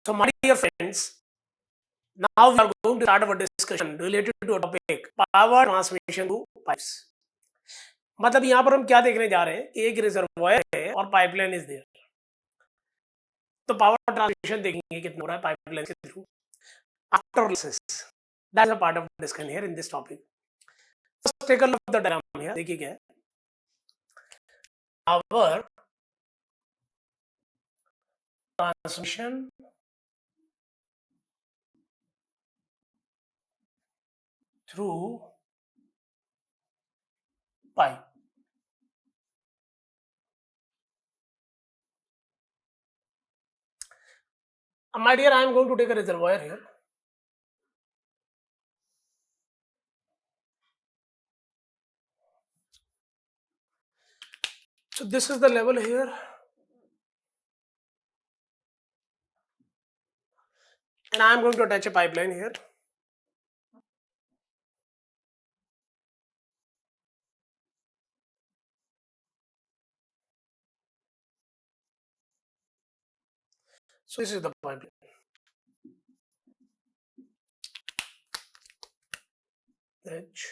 So, my dear friends, now we are going to start our discussion related to a topic power transmission to pipes. मतलब यहाँ पर हम क्या देखने जा रहे हैं कि एक रिजर्वॉयर है और पाइपलाइन इज देयर, तो पावर ट्रांसमिशन देखेंगे कितना हो रहा है पाइपलाइन के through after analysis. That is a part of discussion here in this topic. First take a look at the diagram here. देखिए क्या है power transmission through pipe. My dear, I am going to take a reservoir here. So this is the level here. And I am going to attach a pipeline here. So this is the pipeline. H.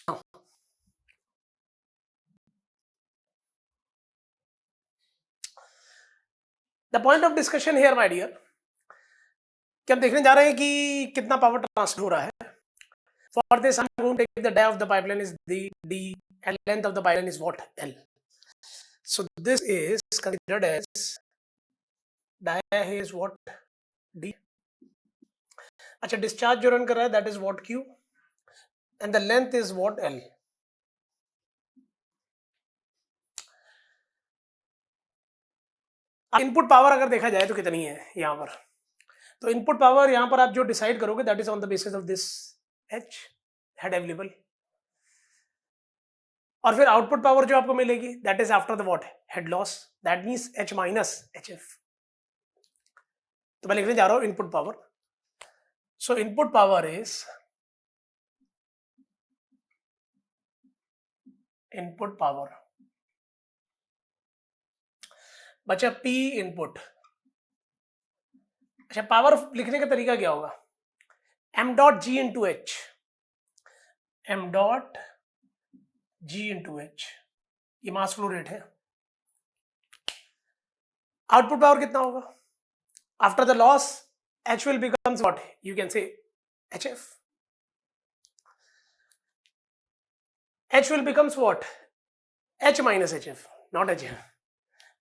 Now, the point of discussion here, my dear, कि हम देखने जा रहे हैं कि कितना power transfer हो रहा है. For this, I'm going to take the dia of the pipeline is D and length of the pipeline is what? L. So this is considered as dia is what? D. अच्छा, discharge जो run कर रहा है that is what? Q. And the length is what? L. Input power अगर देखा जाए तो कितनी है यहाँ पर, तो इनपुट पावर यहाँ पर आप जो डिसाइड करोगे that is on the basis of this H head available, और फिर आउटपुट पावर जो आपको मिलेगी that is after the what head loss, that means H minus HF. तो मैं लिखने जा रहा हूं input power. So input power is input power बचा P इनपुट. अच्छा, पावर लिखने का तरीका क्या होगा? m dot G into H, m dot G into H, ये मास फ्लो रेट है. आउटपुट पावर कितना होगा? After the loss H will becomes what? You can say HF. H will becomes what? H minus HF, not HF.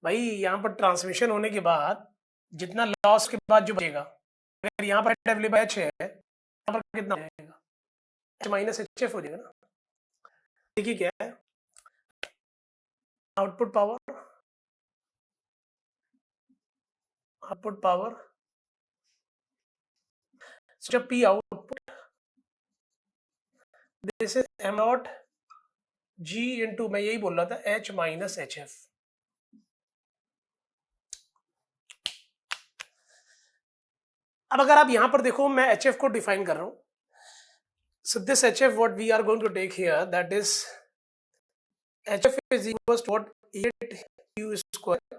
भाई यहाँ पर transmission होने के बाद जितना लॉस के बाद जो बचेगा, अगर यहाँ पर अवेलेबल H है, यहाँ पर कितना हो जाएगा? H माइनस HF हो जाएगा ना. देखिए क्या है आउटपुट पावर जब P output, this is m not G into, मैं यही बोल रहा था, H माइनस HF. अब अगर आप यहां पर देखो मैं HF को डिफाइन कर रहा हूं. So this HF what we are going to take here, that is HF is equals to what 8Q square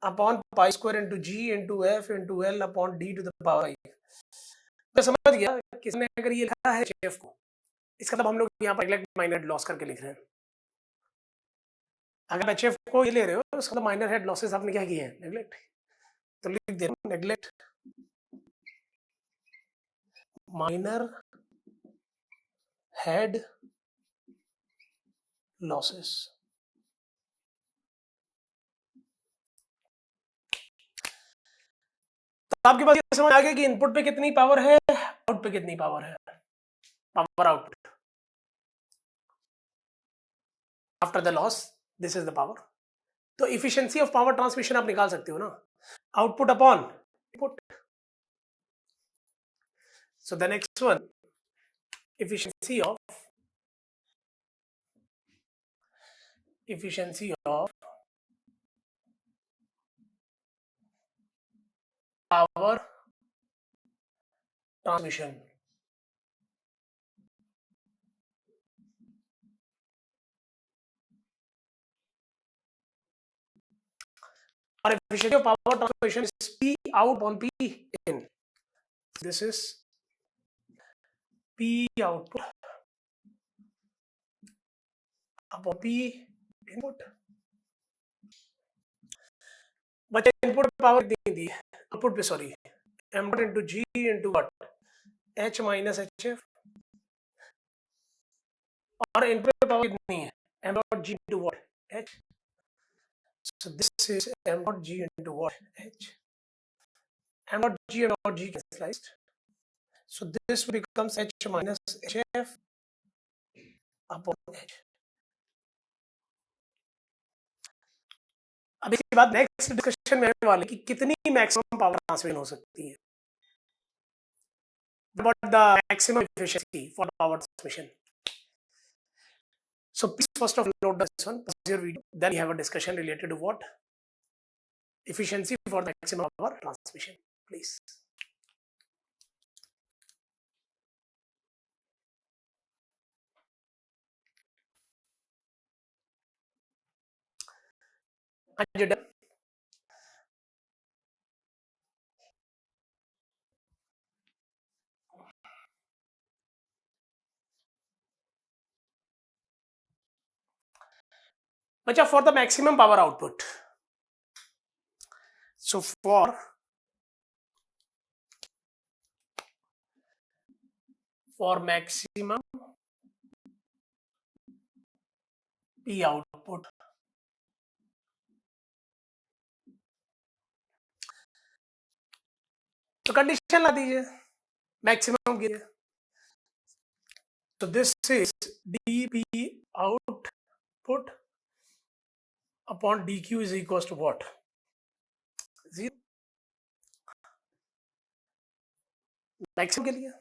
upon pi square into G into F into L upon D to the power 5. मैं समझ गया किसने अगर ये लिखा है HF को, इसका मतलब हम लोग यहाँ पर नेगलेक्ट माइनर लॉस करके लिख रहे हैं. अगर HF को ये ले रहे हो उसका मतलब माइनर हेड लॉसेस आपने क्या किए हैं? नेगलेक्ट. तो लिख दे रहा हूं नेगलेक्ट माइनर हेड लॉसेस. तो आपके पास ये समझ आ गया कि इनपुट पे कितनी पावर है, आउटपुट पे कितनी पावर है. Power output after the loss, this is the power. तो इफिशिएंसी ऑफ पावर ट्रांसमिशन आप निकाल सकते हो ना, output upon input. So the next one, efficiency of power transmission. or efficiency of power transmission is P out on P in. This is P output upon P input. बच्चे input power नहीं दी, output पे sorry, m dot into g into what, h minus hf, और input पे power कितनी है, m dot g into what, h. So this is m dot g into what, h. m dot g cancelled. So this becomes h minus hf upon h. अब इसके बाद next discussion में आने वाले कि कितनी मैक्सिमम पावर ट्रांसमिशन हो सकती है, what the maximum efficiency for power transmission. So please first of all note this one, pause your video, then we have a discussion related to what efficiency for the maximum power transmission. Please. Are you done? Bacha, for the maximum power output, so for maximum P output, तो condition ला दीजिए maximum के लिए. So this is dP output upon dQ is equals to what? 0. Maximum के लिए.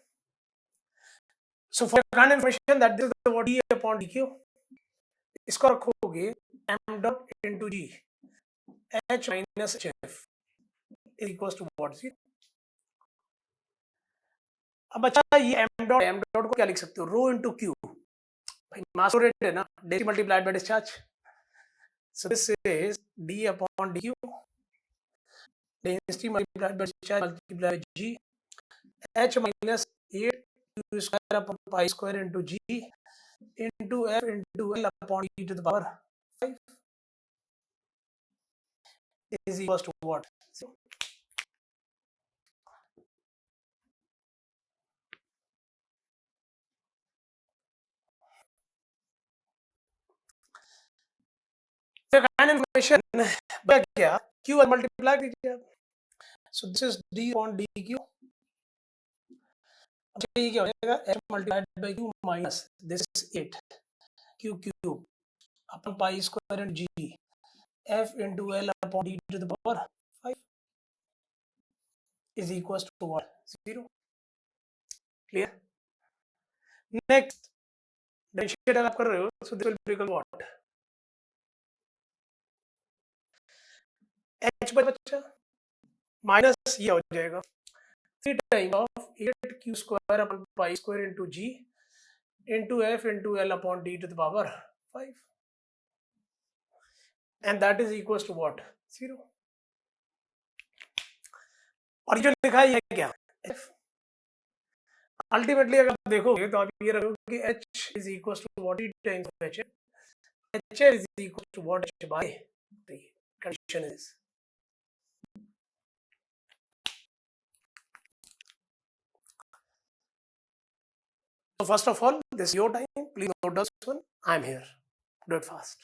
So for current information that this is the what D upon dQ. इसको रखोगे m dot into g h minus hf is equals to what? 0. अब अच्छा ये m dot को क्या लिख सकते हो, रो इंटू क्यू, भाई मास रेट है ना, density multiplied by discharge. So this is d upon dq, density multiplied by discharge multiplied by g, h minus 8 q square upon pi square into g into f into l upon e to the power 5 is equals to what? 0. So kind information बच गया, q multiply कीजिए. So this is d upon dq. अच्छा ये क्या हो जाएगा, h multiplied by q minus this is 8 q cube upon pi square and g f into l upon d to the power 5 is equals to what? 0. Clear? Next, differentiate आप कर रहे हो, so this will become what? h बचा minus ये हो जाएगा 3 time of 8q square upon pi square into g into f into l upon d to the power 5 and that is equals to what? 0. और जो लिखा है ये क्या? f. अल्टीमेटली अगर आप देखोगे तो आप ये रखोगे कि h is equals to what times of h. h is equals to what h by 3. Condition is. So first of all, this is your time. Please note this one. I'm here. Do it fast.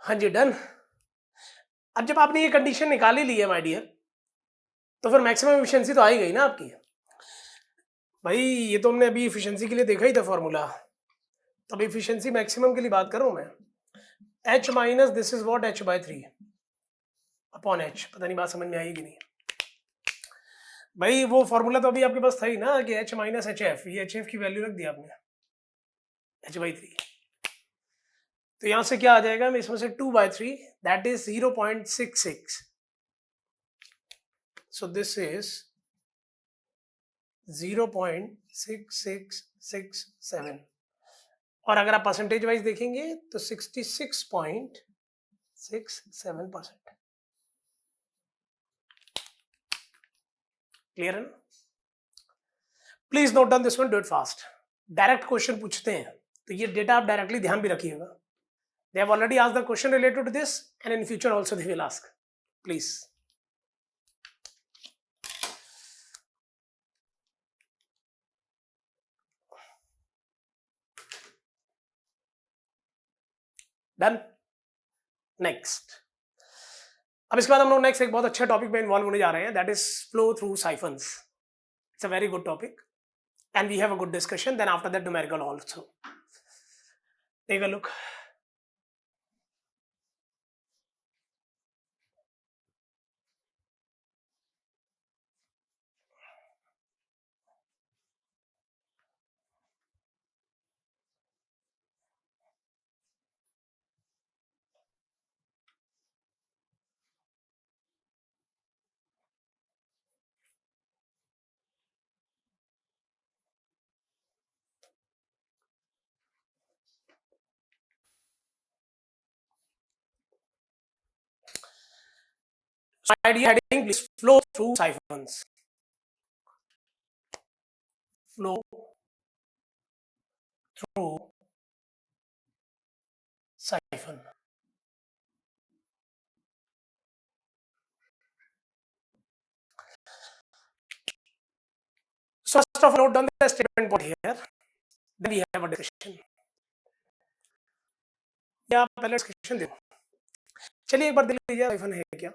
हाँ जी, done. अब जब आपने ये condition निकाल ही ली है my dear, तो फिर maximum efficiency तो आ ही गई ना आपकी. भाई ये तो हमने अभी एफिशिएंसी के लिए देखा ही था फॉर्मूला, तो अब एफिशिएंसी मैक्सिमम के लिए बात कर रहा हूं मैं. h minus this is what, h by 3 upon h. पता नहीं बात समझ में आई कि नहीं. भाई वो फॉर्मूला तो अभी आपके पास था ही ना कि h माइनस एच एफ, ये एच एफ की वैल्यू रख दी आपने h बाई 3. तो यहां से क्या आ जाएगा, इसमें से 2 by 3 that is 0.66. So this is 0.6667 और अगर आप परसेंटेज वाइज देखेंगे तो 66.67%। क्लियर है ना? Please note down this one, do it fast. Direct question पूछते हैं तो ये डेटा आप डायरेक्टली ध्यान भी रखिएगा। They have already asked the question related to this and in future also they will ask. Please. Done. Next, अब इसके बाद हम लोग नेक्स्ट एक बहुत अच्छा टॉपिक में इन्वॉल्व होने जा रहे हैं, that is flow through siphons. It's a very good topic and we have a good discussion. Then after that, numerical also. Take a look. So idea heading, please, flow through siphons. Flow through siphon. So first of all, note down the statement point here. Then we have a discussion. या पहले discussion देखो। चलिए एक बार देख लीजिए siphon है क्या।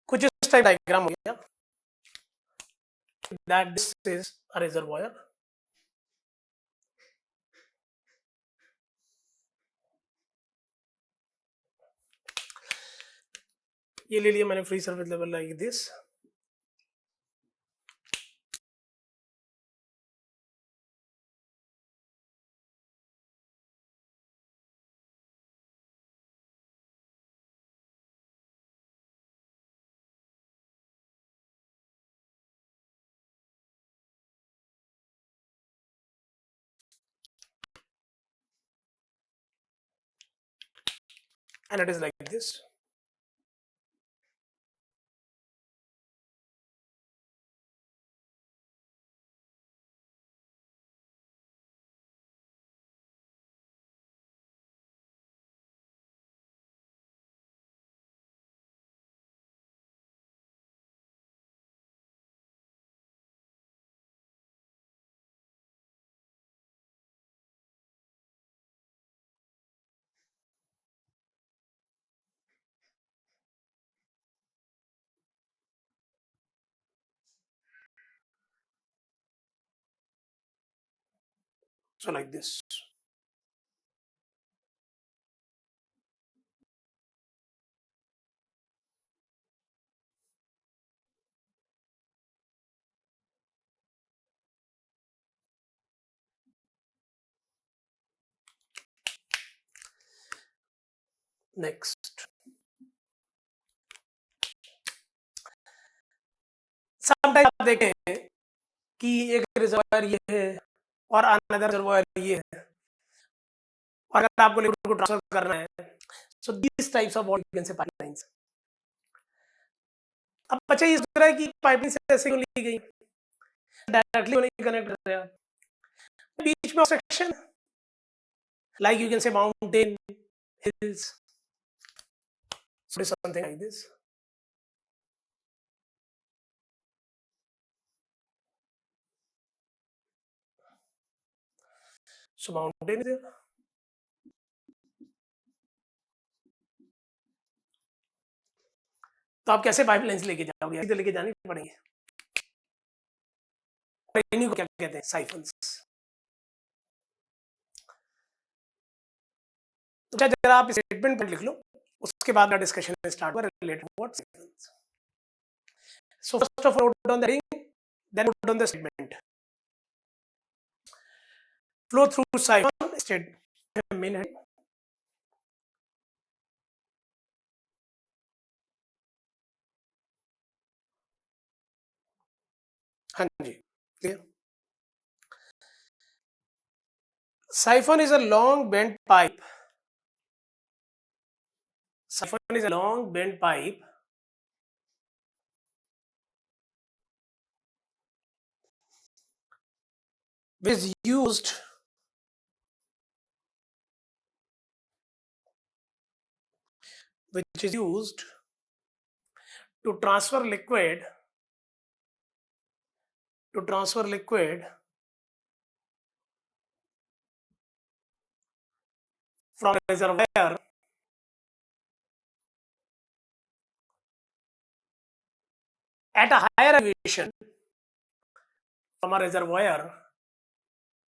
कुछ इस टाइप डायग्राम हो गया। That this is a reservoir. ये ले लिया मैंने free service level like this. And it is like this. So like this. Next. Sometime आप देखें कि एक रिजर्वायर ये है और अनदर रिजर्वायर ये है, और अगर आपको लिक्विड को ट्रांसफर करना है, so this types of what you can से पाइपलाइंस। अब अच्छा ये सोच रहा है कि पाइपलाइन से ऐसे क्यों ली गई, डायरेक्टली नहीं कनेक्ट कर रहे हैं, बीच में सेक्शन लाइक यू कैन से mountain, hills, something like this. So mountain is there. तो आप कैसे पाइपलाइंस लेके जाओगे, इधर लेके जानी पड़ेंगे। इन्हीं को क्या कहते हैं, साइफन्स। तो जरा आप स्टेटमेंट पर लिख लो, उसके बाद डिस्कशन स्टार्ट हुआ related what siphons. So first of all note down the ring, then note down the statement. Flow through siphon statement है। हाँ जी, clear. siphon is a long bent pipe. Siphon is a long bent pipe which is used to transfer liquid from a reservoir at a higher elevation, from a reservoir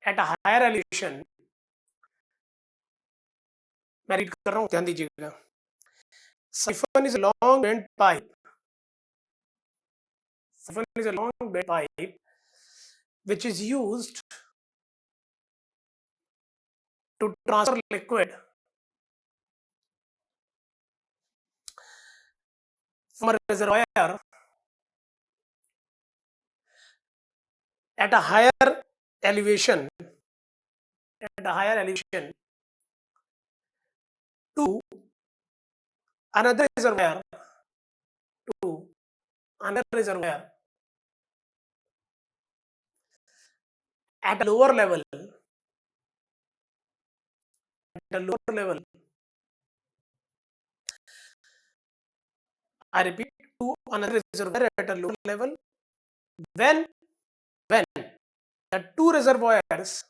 at a higher elevation. मैं read कर रहा हूँ, ध्यान दीजिएगा. Siphon is a long bent pipe. Siphon is a long bent pipe which is used to transfer liquid from a reservoir at a higher elevation to another reservoir at a lower level I repeat, to another reservoir at a lower level when the two reservoirs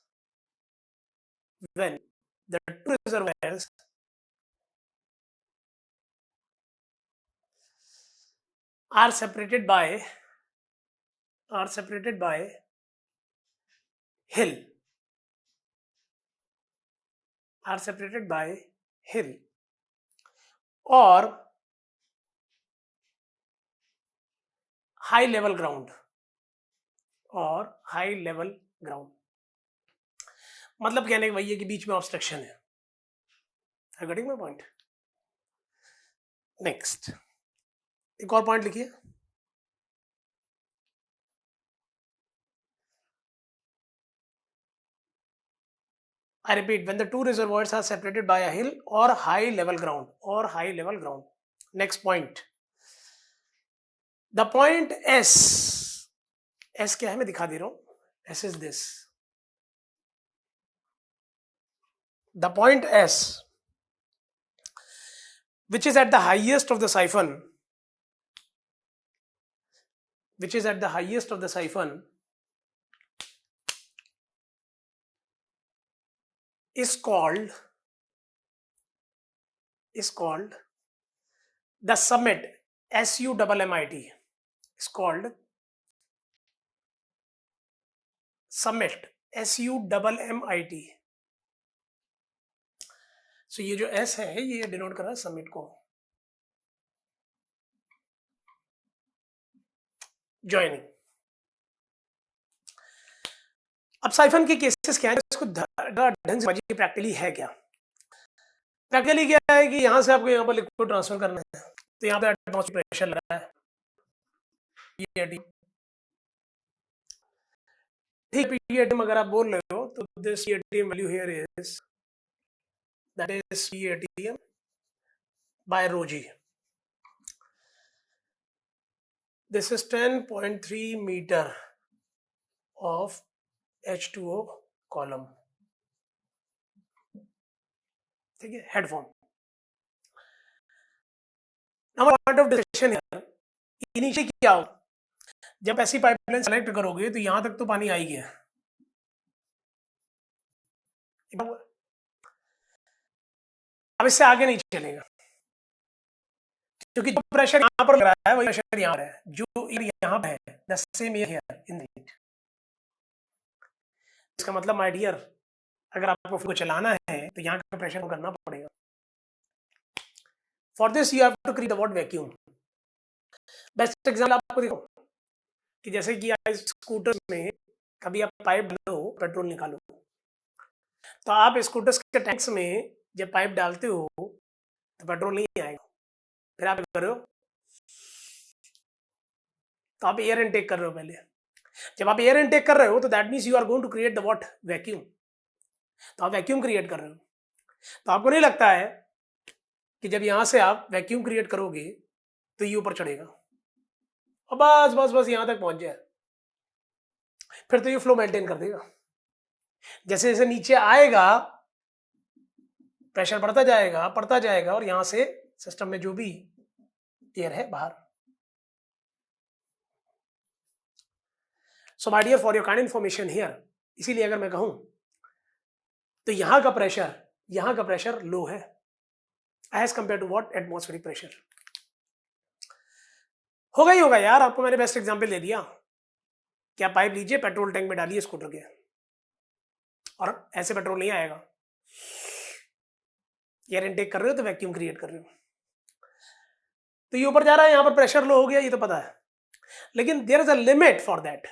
are separated by hill or high level ground. मतलब कहने का भैया कि बीच में obstruction है. Are you getting my point? Next एक और point लिखिए. I repeat, when the two reservoirs are separated by a hill or high level ground. Next point. The point S क्या है मैं दिखा दे रहा हूं. S is this. The point S, which is at the highest of the siphon, is called the summit. SUMMIT is called summit. SUMMIT. So ये जो S है ये डिनोट कर रहा है समिट को. ज्वाइनिंग. अब साइफन के केसेस क्या है, इसको ढंग से समझिए. प्रैक्टिकली है क्या? प्रैक्टिकली क्या है कि यहाँ से आपको यहाँ पर लिक्विड ट्रांसफर करना है, तो यहाँ पे एटमॉस्फेरिक प्रेशर लग रहा है. ठीक, PATM अगर आप बोल रहे हो तो this PATM value here is that is PATM by rho g. This is 10.3 meter of H2O column. ठीक है, head form. Number point of discussion है इनिशियली क्या हो, जब ऐसी पाइपलाइन सेलेक्ट करोगे तो यहां तक तो पानी आ ही गया. अब इससे आगे नहीं चलेगा क्योंकि जो प्रेशर यहां पर लग रहा है वही प्रेशर यहां है, जो यहां पे है the same here in the. इसका मतलब माय डियर, अगर आपको फ्लो चलाना है तो यहाँ का प्रेशर करना पड़ेगा. For this you have to create the what vacuum. Best example आपको देखो कि जैसे कि स्कूटर में कभी आप पाइप डालो, पेट्रोल निकालो, तो आप स्कूटर्स के टैंक्स में जब पाइप डालते हो तो पेट्रोल नहीं आएगा. फिर आप कर रहे हो तो आप एयर इनटेक कर रहे हो. पहले जब आप एयर इनटेक कर रहे हो तो that means you are going to create the what vacuum. तो आप वैक्यूम क्रिएट कर रहे हो। तो आपको नहीं लगता है कि जब यहां से आप वैक्यूम क्रिएट करोगे तो ये ऊपर चढ़ेगा और बस बस बस यहां तक पहुंच जाए, फिर तो ये फ्लो मेंटेन कर देगा। जैसे जैसे नीचे आएगा प्रेशर बढ़ता जाएगा और यहां से सिस्टम में जो भी एयर है बाहर। So my dear, for your kind information here, इसीलिए अगर मैं कहूं तो यहां का प्रेशर लो है as compare to what atmospheric pressure. होगा ही होगा यार, आपको मैंने बेस्ट एग्जांपल दे दिया। क्या पाइप लीजिए, पेट्रोल टैंक में डालिए स्कूटर के, और ऐसे पेट्रोल नहीं आएगा। एयर इनटेक कर रहे हो तो वैक्यूम क्रिएट कर रहे हो, तो ये ऊपर जा रहा है, यहां पर प्रेशर लो हो गया, ये तो पता है। लेकिन there is a limit for that,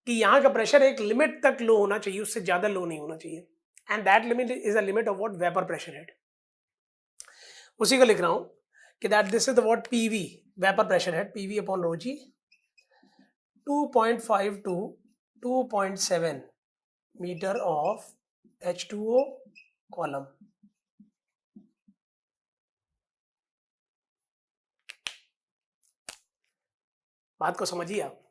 कि यहां का प्रेशर एक लिमिट तक लो होना चाहिए, उससे ज्यादा लो नहीं होना चाहिए। And that limit is a limit of what vapour pressure head. उसी को लिख रहा हूं कि that this is the what PV, vapour pressure head, PV upon rho G 2.5 to 2.7 metre of H2O column. बात को समझिए आप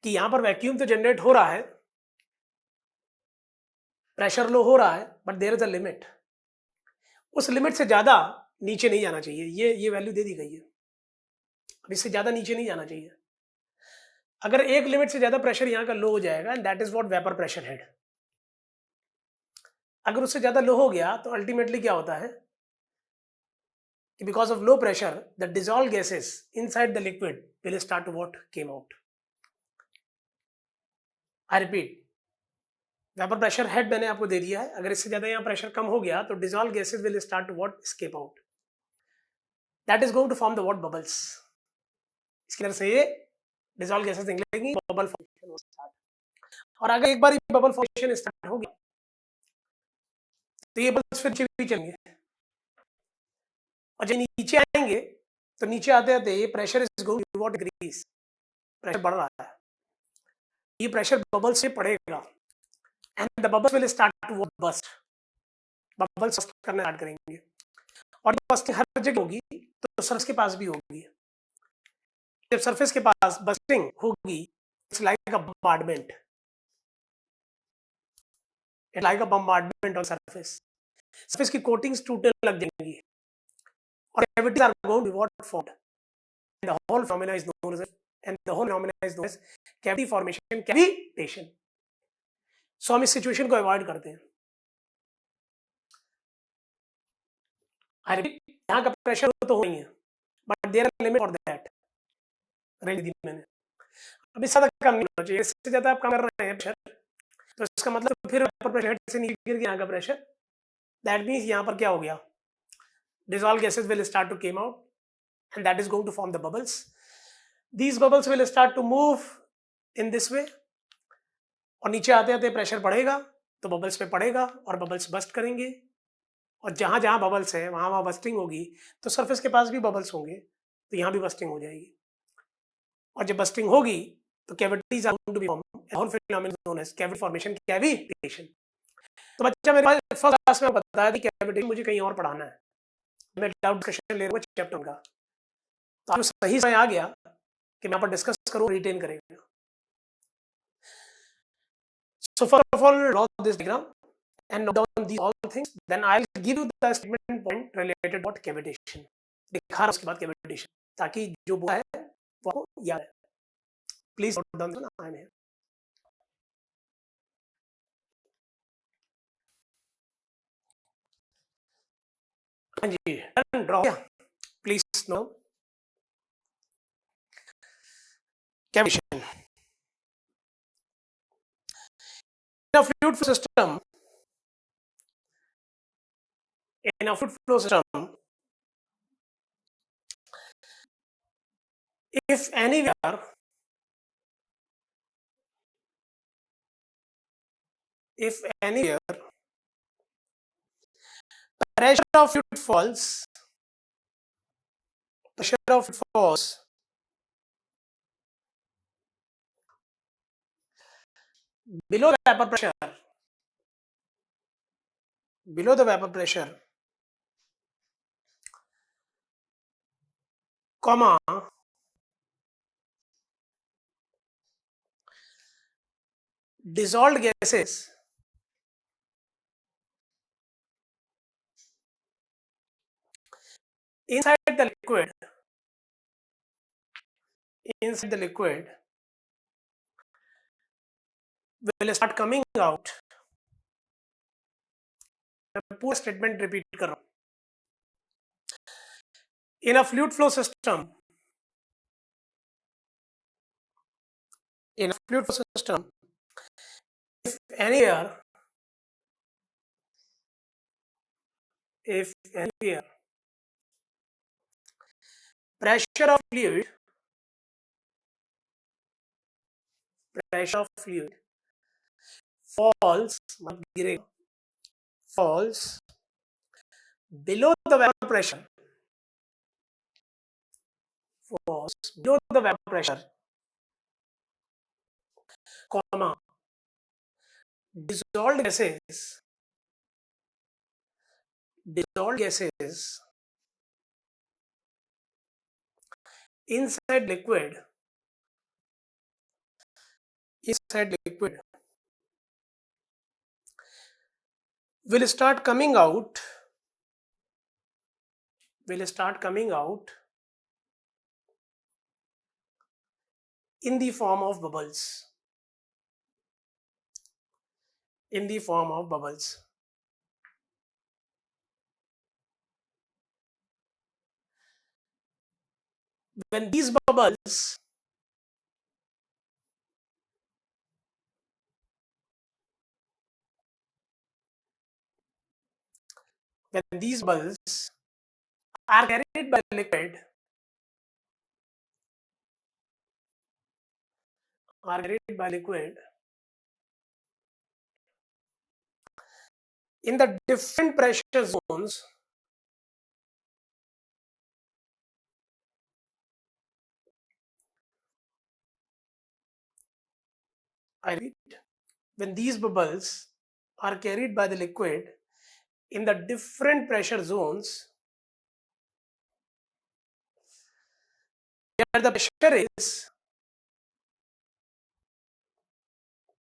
कि यहां पर वैक्यूम तो जनरेट हो रहा है, प्रेशर लो हो रहा है, but there is a limit. उस लिमिट से ज्यादा नीचे नहीं जाना चाहिए। ये वैल्यू दे दी गई है, अब इससे ज्यादा नीचे नहीं जाना चाहिए। अगर एक लिमिट से ज्यादा प्रेशर यहां का लो हो जाएगा, and that is what vapour pressure head. अगर उससे ज्यादा लो हो गया तो अल्टीमेटली क्या होता है कि because of low pressure the dissolve gases inside the liquid will start to what came out. I repeat, vapour pressure head मैंने आपको दे दिया है। अगर इससे ज्यादा यहाँ प्रेशर कम हो गया तो dissolve gases will start to what escape out. That is going to form the what bubbles. इसकी वजह से ये डिजॉल्व गैसेस निकलेंगी, बबल फॉर्मेशन स्टार्ट। और अगर एक बार ये बबल फॉर्मेशन स्टार्ट हो गया तो ये बबल्स फिर नीचे भी चलेंगे, और जब नीचे आएंगे तो नीचे आते आते ये pressure is going to what decrease. Pressure बढ़ रहा है, ये प्रेशर बबल से पड़ेगा, and the bubbles will start to what burst. Bubbles burst करना स्टार्ट करेंगे, और बस्टिंग हर जगह होगी तो सरफेस के पास भी होगी। जब सरफेस के पास बस्टिंग होगी, it's like a bombardment, it's like a bombardment on surface. Surface की कोटिंग्स टूटने लग जाएंगी और cavities are going to what form, and the whole phenomena is known as cavity formation, cavitation. So हम इस सिचुएशन को avoid करते हैं। यहाँ का प्रेशर तो हो ही है, but there are limit for that. Range दी मैंने, अब इससे ज्यादा कम नहीं होना चाहिए। इससे ज्यादा आप कम कर रहे हैं प्रेशर, तो इसका मतलब फिर वेपर प्रेशर हेड से नीचे गिर गया यहाँ का प्रेशर। दैट मीन्स यहाँ पर क्या हो गया, dissolved gases will start to came out, and that is going to form the bubbles. These bubbles will start to move in this way, और नीचे आते आते प्रेशर बढ़ेगा तो बबल्स पे पड़ेगा और बबल्स बस्ट करेंगे, और जहां जहां बबल्स है वहां वहां बस्टिंग होगी, तो सरफेस के पास भी बबल्स होंगे तो यहाँ भी बस्टिंग हो जाएगी। और जब बस्टिंग होगी तो cavities are going to be form, whole phenomenon known as cavity formation, cavitation. तो बच्चा मेरे पास फर्स्ट क्लास में बताया कि कैविटेशन मुझे कहीं और पढ़ाना है, मैं डाउट डिस्कशन ले रहा हूँ चैप्टर का, तो आपको सही समय आ गया कि मैं यहाँ पर डिस्कस करूँ, रिटेन करेंगे। So first of all, draw this diagram and note down these all things. Then I'll give you the statement point related what cavitation. दिखा रहा उसके बाद cavitation, ताकि जो बोला है वो आपको याद है। Please note down the name here. हाँ जी, done, draw. Please know cavitation. In a fluid flow system, if anywhere pressure of fluid falls, below vapor pressure, below the vapor pressure, comma, dissolved gases inside the liquid, inside the liquid will start coming out. मैं पूरा statement repeat कर रहा हूं. In a fluid flow system, in a fluid flow system, if any air, if any air, pressure of fluid, pressure of fluid falls, मत गिरेगा, falls below the vapor pressure, falls below the vapor pressure, comma, dissolved gases, dissolved gases inside liquid, inside liquid will start coming out, will start coming out in the form of bubbles, in the form of bubbles. When these bubbles are carried by liquid, are carried by liquid in the different pressure zones, I repeat, when these bubbles are carried by the liquid in the different pressure zones where the pressure is,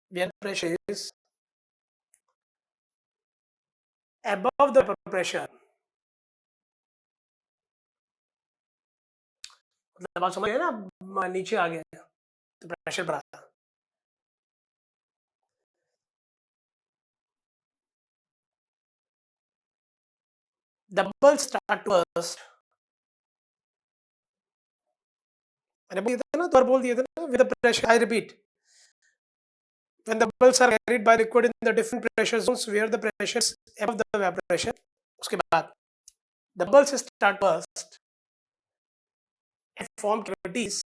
where the pressure is above the vapor pressure, मतलब आप समझ गए ना, नीचे आ गया तो pressure बढ़ा. The bubbles start to burst. मैंने बोल दिया था ना, तो और बोल दिया था ना, with the pressure, I repeat, when the bubbles are carried by liquid in the different pressure zones where the pressure is above the vapor pressure, उसके बाद the bubbles start to burst and form cavities.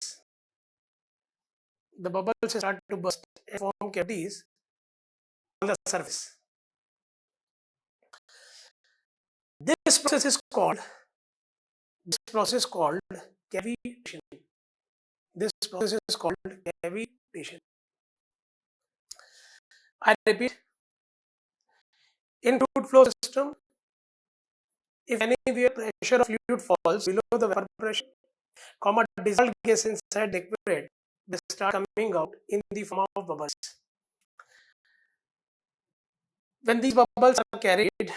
The bubbles start to burst and form cavities on the surface. This process is called cavitation. This process is called cavitation. I repeat, in fluid flow system, if anywhere pressure of fluid falls below the vapor pressure, comma, dissolved gas inside liquid, they start coming out in the form of bubbles. When these bubbles are carried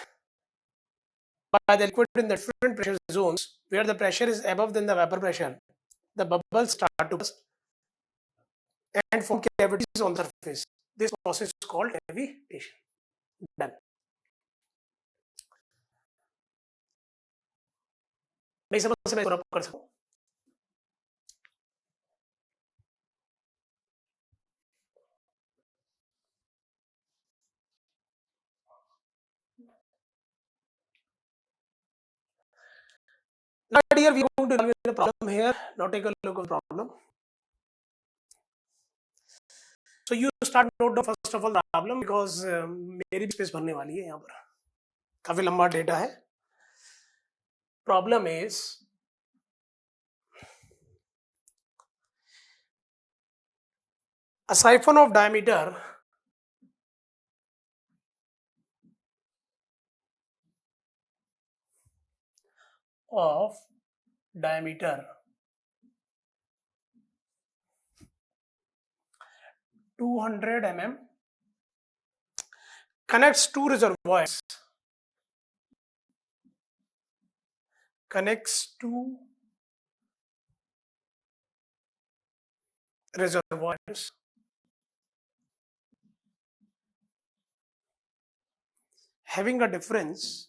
by the liquid in the different pressure zones where the pressure is above than the vapor pressure, the bubbles start to burst and form cavities on the surface. This process is called cavitation. Done. मैं समझ से मैं पूरा कर सकूं. Now, dear, we are going to solve a problem here. Now, take a look at the problem. So, you start note down first of all the problem because मेरी space भरने वाली है यहाँ पर. काफी लंबा डेटा है. Problem is a siphon of diameter of diameter 200 mm connects two reservoirs. Connects two reservoirs having a difference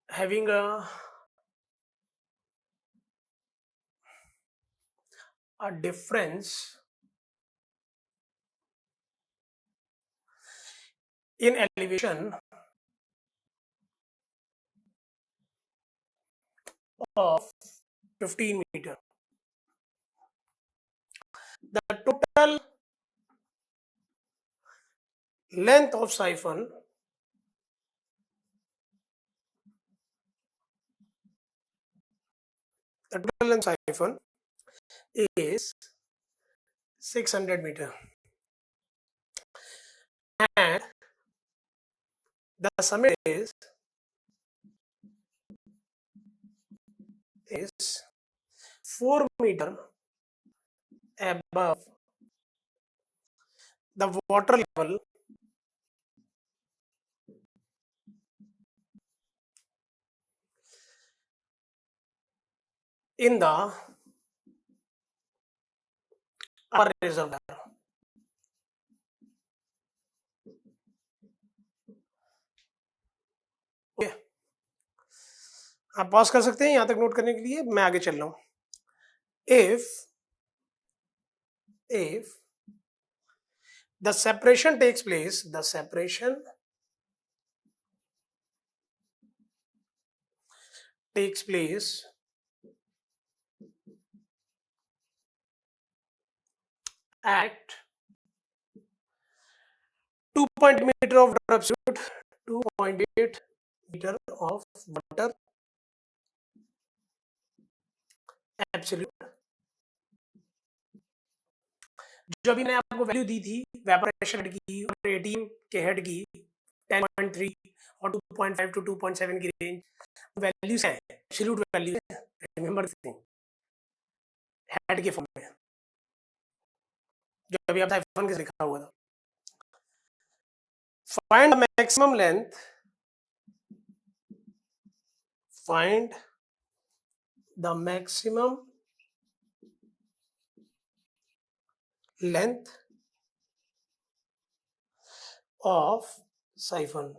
having a difference in elevation of 15 meter. The total length of siphon is 600 meter and the summit is 4 meter above the water level in the upper reservoir. Okay. आप pause कर सकते हैं यहां तक note करने के लिए, मैं आगे चल रहा हूं. If the separation takes place at 2.8 meter of water absolute, 2.8 meter of water absolute. जो अभी मैंने आपको वैल्यू दी थी वेपोरेशन हेड की और एटीएम के हेड की 10.3 और 2.5 to 2.7 की रेंज वैल्यूज हैं, एब्सोल्यूट वैल्यू है, रिमेंबर दिस हेड के फॉर्म में जो अभी आप साइफन के लिखा हुआ था. Find maximum length, find the maximum length of siphon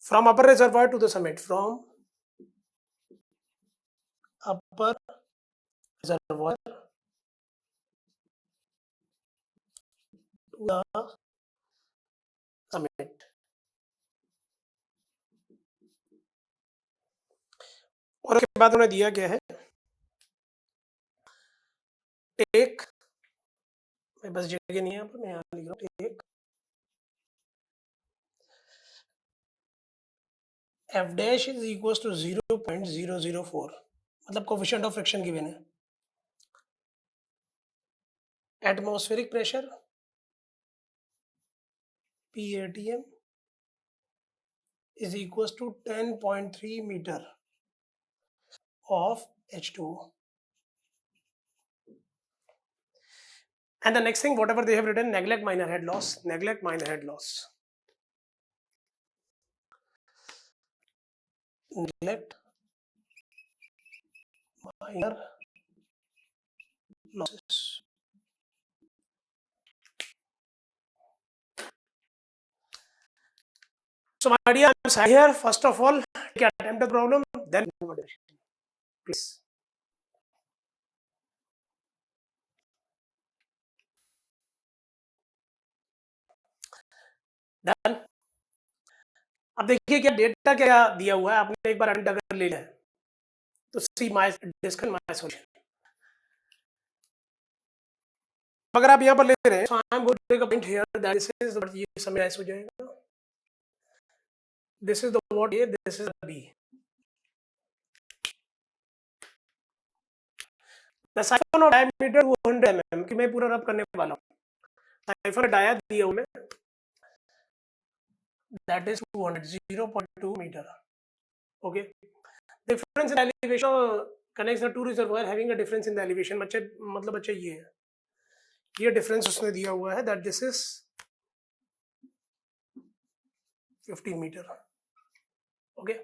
from upper reservoir to the summit, from upper reservoir to the summit. और उसके बाद उन्हें दिया गया है टेक, मैं बस जगह नहीं है यहाँ पर, मैं यहाँ लिख रहा हूँ take f dash is equals to 0.004, मतलब कोफिशिएंट ऑफ फ्रिक्शन गिवन है. Atmospheric pressure PATM is equals to 10.3 meter of H2O. And the next thing, whatever they have written, neglect minor head loss, neglect minor head loss. Neglect minor losses. So my dear, I'm sorry here. First of all, take attempt the problem, then please. Done. अब देखिए क्या data क्या दिया हुआ है, आपने एक बार attempt अगर ले लिया तो see my discussion my solution. अगर आप यहाँ पर ले रहे हैं, so I am going to take a point here that this is what ये समराइज हो जाएगा. This is the what A, this is the B. The siphon of diameter 200 mm कि मैं पूरा रब करने वाला हूँ. साइफन डाया दिया हूँ मैं, that is 200, 0.2 meter. Okay. Difference in elevation connects the two reservoir having a difference in the elevation. मतलब बच्चे ये है, ये डिफरेंस उसने दिया हुआ है, that this is 15 meter. Okay.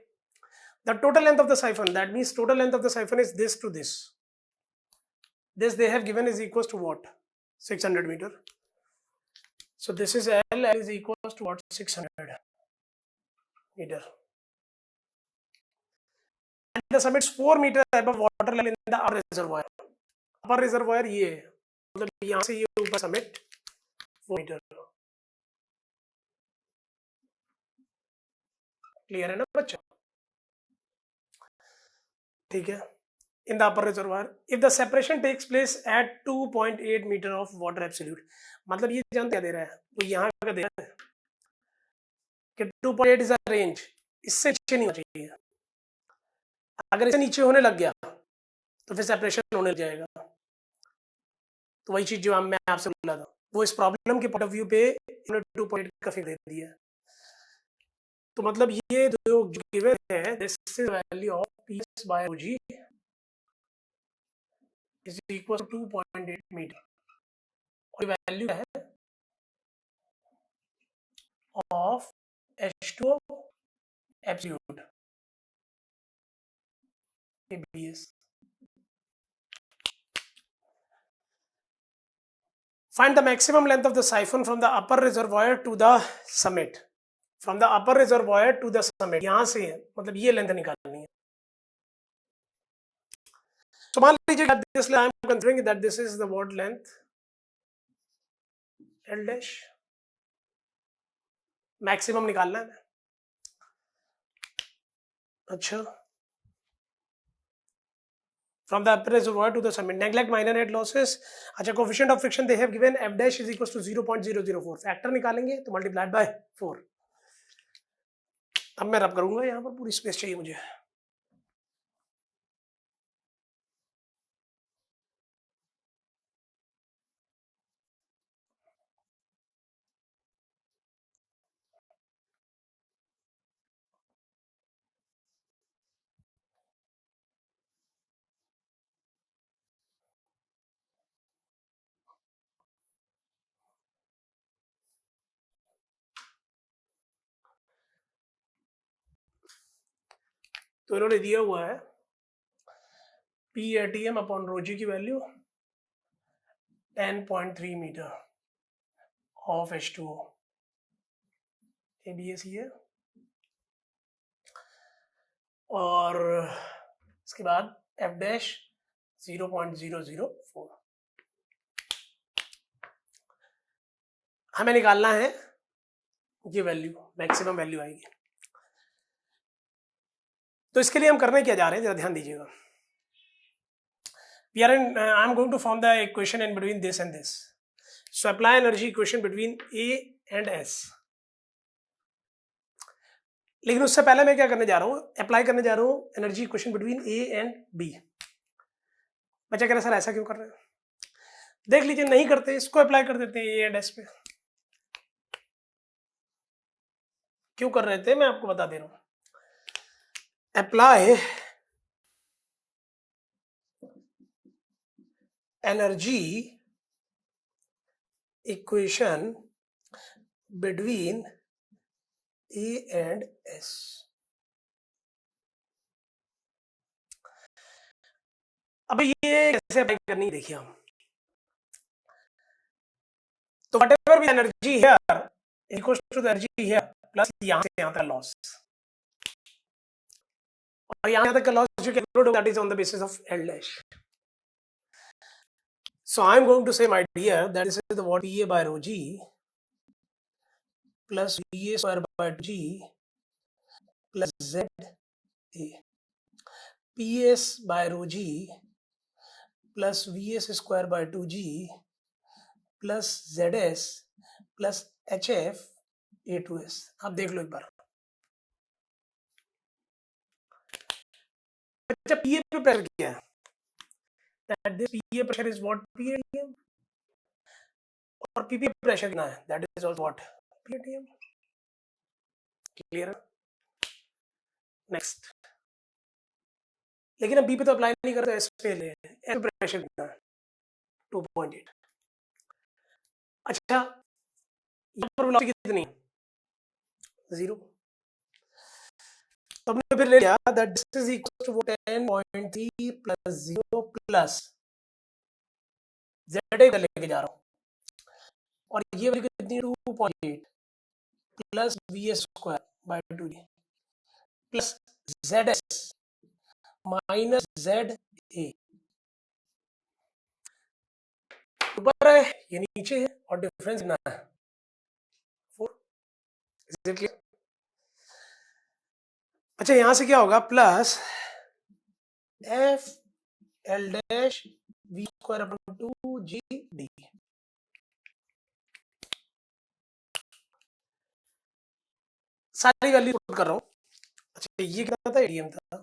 The total length of the siphon, that means total length of the siphon is this to this. This they have given is equals to what? 600 meter. So this is L is equals to what? 600 meter. And the summit is 4 meter above water level in the upper reservoir. Upper reservoir ये है, मतलब यहाँ से ये ऊपर summit 4 meter. Clear है ना बच्चा? ठीक है. In the upper reservoir, if the separation takes place at 2.8 meter of water absolute, मतलब ये जानते क्या दे रहा है, तो यहाँ का दे रहा है कि 2.8 is a range, इससे नीचे नहीं होना चाहिए. अगर इससे नीचे होने लग गया तो फिर सेपरेशन होने लग जाएगा. तो वही चीज जो मैं आपसे बोला था, वो इस प्रॉब्लम के पॉइंट ऑफ व्यू पे इन्होंने 2.8 का फिगर दे दिया. तो मतलब ये जो गिवन है, this is value of PS by OG is equal to 2.8 मीटर. और वैल्यू है of H2O absolute ABS. Find the maximum length of the siphon from the upper reservoir to the summit. From the upper reservoir to the summit. यहाँ से मतलब ये length निकालनी है. So मान लीजिए this I am considering that this is the what length L dash. Maximum निकालना है. अच्छा. From the upper reservoir to the summit. Neglect minor net losses. अच्छा, coefficient of friction they have given F dash is equals to 0.004. Factor निकालेंगे तो multiplied by 4. अब मैं रब करूंगा, यहाँ पर पूरी स्पेस चाहिए मुझे. तो इन्होंने दिया हुआ है PATM अपॉन ρg की value 10.3 metre of H2O ABS ये, और इसके बाद F dash 0.004. हमें निकालना है ये वैल्यू, मैक्सिमम वैल्यू आएगी. तो इसके लिए हम करने क्या जा रहे हैं, जरा ध्यान दीजिएगा. I am going to form the equation in between this and this. So apply energy equation between A and S. लेकिन उससे पहले मैं क्या करने जा रहा हूँ, अप्लाई करने जा रहा हूँ energy equation between A and B. बच्चा कह रहा सर ऐसा क्यों कर रहे हैं? देख लीजिए, नहीं करते इसको अप्लाई कर देते हैं A एंड S पे. क्यों कर रहे थे मैं आपको बता दे रहा हूँ. Apply energy equation between A and S. अब ये कैसे अप्लाई करनी देखिए हम. तो whatever भी energy here equals to the energy here plus यहाँ से यहाँ तक लॉस, और यहाँ तक का लॉस जो कैलकुलेट होगा that is on the basis of L dash. So I am going to say, my dear, that this is the what PA by rho g plus VA square by g plus ZA. PS by rho g plus VS square by 2g plus ZS plus HF A2S. आप देख लो एक बार. अच्छा, PA पे pressure किया है, that this PA pressure is what? PATM. और PP pressure कितना है? That is also what? PATM. Clear? Next. लेकिन हम B पे तो अप्लाई नहीं करते, S पे ले। S पे प्रेशर कितना है? 2.8. अच्छा, यहाँ पर वेलोसिटी कितनी? 0. तो हमने फिर ले लिया that this is equal to 10.3 plus 0 plus ZA लेके जा रहा हूँ, और ये वैल्यू कितनी? 2.8 plus VS square by 2G plus ZS minus ZA। ऊपर है, ये नीचे है, और डिफरेंस ना है 4। Is it clear? अच्छा, यहां से क्या होगा? Plus F L dash V square upon 2GD। सारी वैल्यू पुट कर रहा हूं। अच्छा, ये कितना था? एडीएम था।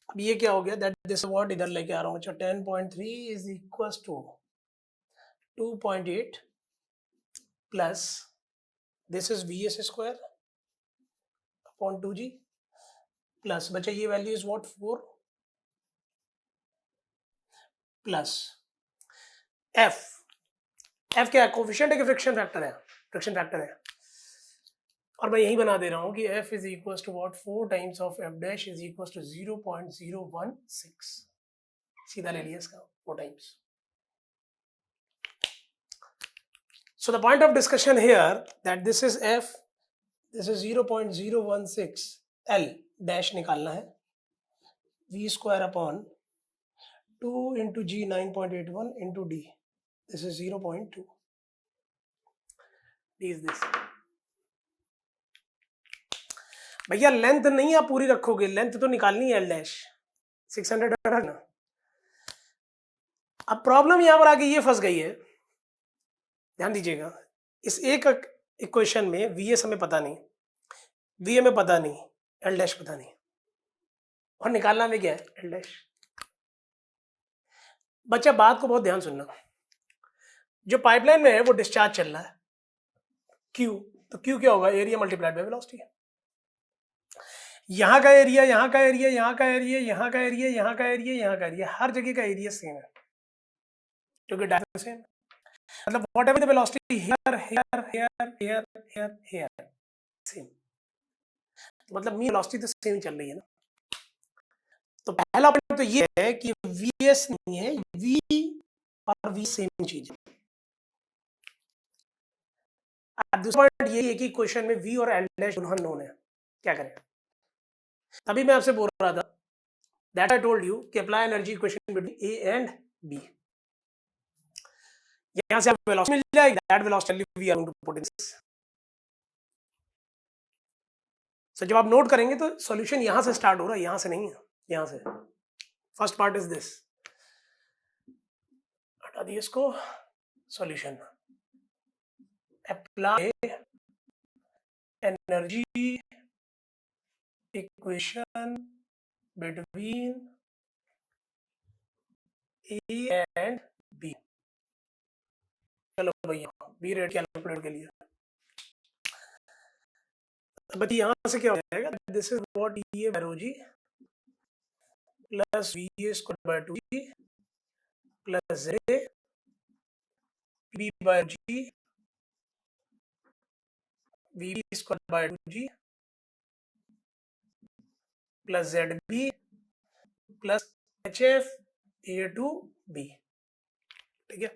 अब ये क्या हो गया? दैट दिस व्हाट इधर लेके आ रहा हूं। अच्छा, 10.3 is equal to 2.8 plus this is VS square upon 2G plus बचा ये value is what? 4 plus F. F क्या है? कोफिशिएंट है कि फ्रिक्शन फैक्टर है? फ्रिक्शन फैक्टर है। और मैं यही बना दे रहा हूं कि F is equal to what? 4 times of F dash is equal to 0.016। सीधा ले लिया इसका 4 times. So the point of discussion here that this is f, this is 0.016 L dash निकालना है, V square upon 2 into G 9.81 into D, this is 0.2, D is this। भैया length नहीं आप पूरी रखोगे, लेंथ तो निकालनी है L dash 600 रखना। अब प्रॉब्लम यहां पर आके ये फंस गई है, ध्यान दीजिएगा। इस एक इक्वेशन में VS हमें पता नहीं, V हमें पता नहीं, L dash पता नहीं, और निकालना में क्या है? L dash। बच्चा बात को बहुत ध्यान सुनना। जो पाइपलाइन में है वो डिस्चार्ज चल रहा है Q, तो Q क्या होगा? Area multiplied by velocity. यहाँ का एरिया, यहाँ का एरिया, यहाँ का एरिया, यहाँ का एरिया, यहाँ का एरिया, यहाँ का एरिया, हर जगह का एरिया सेम है क्योंकि डायरेक्शन सेम। मतलब what ever the velocity here here here here here here same, मतलब मी वेलोसिटी तो सेम चल रही है ना। तो पहला पॉइंट तो ये है कि VS नहीं है, V और V सेम चीज है। अब दूसरा पॉइंट ये है कि क्वेश्चन में V और L डैश दोनों नोन है, क्या करें? तभी मैं आपसे बोल रहा था दैट आई टोल्ड यू कि apply energy equation between A and B। यहां से आपको वेलोसिटी मिल जाएगी, that velocity we are going to put in this. So जब आप नोट करेंगे तो सॉल्यूशन यहां से स्टार्ट हो रहा है, यहां से नहीं है, यहां से। फर्स्ट पार्ट इज दिस, हटा दिए इसको। Solution, apply energy equation between A and B। चलो भैया B रेट कैलकुलेट के लिए बच्चे यहां से क्या हो जाएगा? दिस इज व्हाट ये by G plus VA square by 2G plus ZA B by G VB square by 2G plus ZB प्लस HF A to B। ठीक है,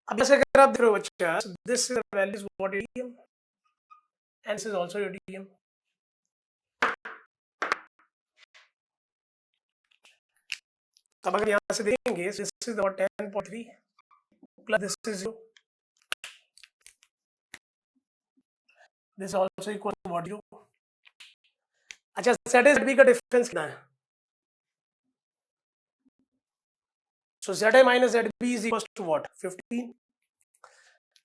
अब ऐसे अगर आप देख रहे हो बच्चा, this is value is what ATM and this is also ATM। तब अगर यहां से देखेंगे this is what 10.3 plus this is 0, this also equal to what 0। अच्छा, ZA का डिफरेंस कितना है? So ZA minus ZB is equal to what? 15।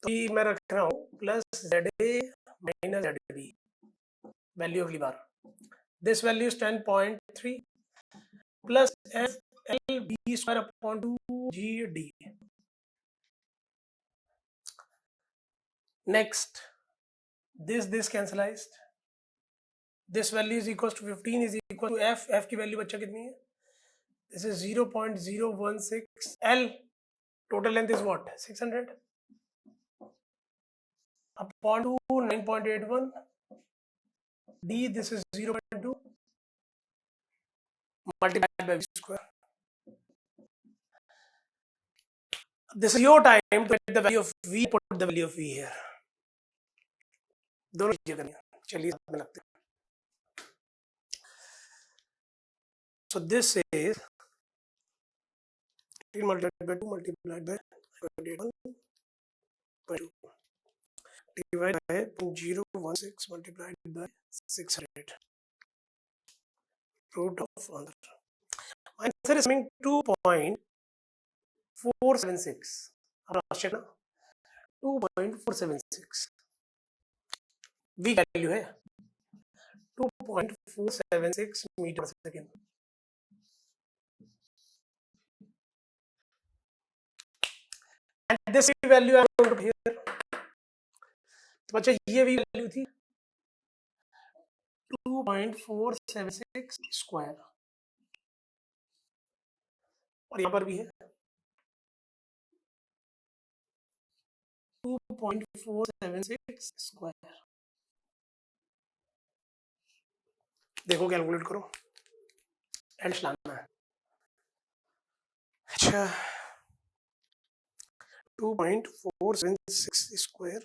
तो ये मैं रख रहा हूं plus ZA minus ZB value अगली बार। this value is 10.3 plus FLB square upon 2GD. Next, this cancellized. This value is equals to 15 is equal to F की value बच्चा कितनी है? This is 0.016 L. Total length is what? 600 upon 2 9.81 D. This is 0.2 multiplied by V square. This is your time to get the value of V. Put the value of V here. दोनों चीजें करनी है. चलिए साथ में लगते हैं. So this is 3 multiplied by 2 multiplied by 21.2 divided by 0.016 multiplied by 600 root of 100. My answer is coming 2.476. cross check ना 2.476 V value है 2.476 meter per second. And this value I am going to put here. तो बच्चा ये भी value थी 2.476 square और यहाँ पर भी है 2.476 स्क्वायर. देखो कैलकुलेट करो एंड लाना है. अच्छा 2.476 square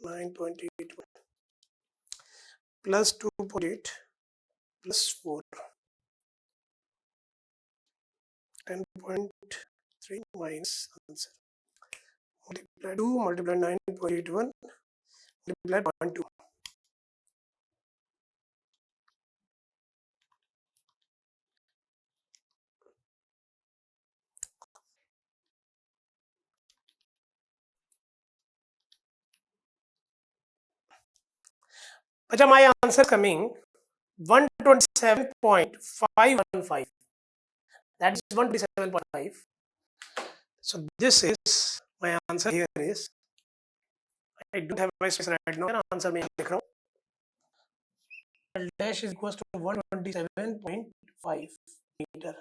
9.81 plus 2.8 plus 4 10.3 minus answer multiply 2 multiply 9.81 multiply 0.2. अच्छा, my answer coming 127.515. That is 127.5. So this is my answer here is, I don't have my space right now. Answer में लिख रहा हूँ. Dash is equals to 127.5 meter.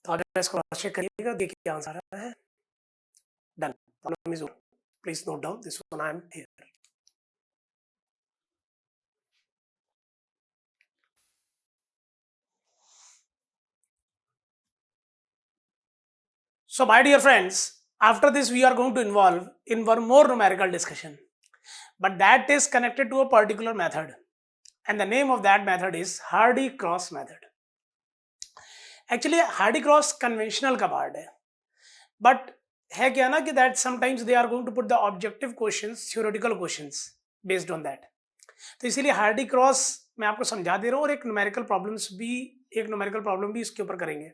तो आप इसको cross check करिएगा, देखिए क्या आंसर आ रहा है. Done. Problem is over. Please note down this one. I am here. So my dear friends, after this we are going to involve in one more numerical discussion, but that is connected to a particular method, and the name of that method is Hardy-Cross method. Actually Hardy-Cross conventional का part है, but है क्या ना कि that sometimes they are going to put the objective questions, theoretical questions based on that. तो इसीलिए Hardy-Cross मैं आपको समझा दे रहा हूँ और एक numerical problem भी इसके ऊपर करेंगे.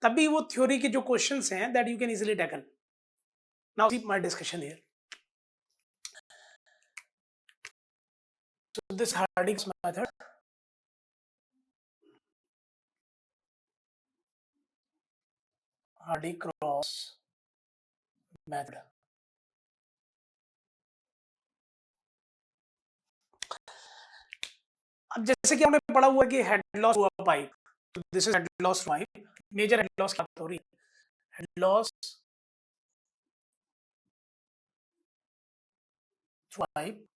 तभी वो थ्योरी के जो क्वेश्चंस हैं that you can easily tackle. Now see my discussion here. So this Hardy-Cross method. Hardy-Cross method. अब जैसे कि हमने पढ़ा हुआ कि हेड लॉस हुआ pipe. This is head loss pipe. Major head loss क्या हो रही है? Head loss pipe.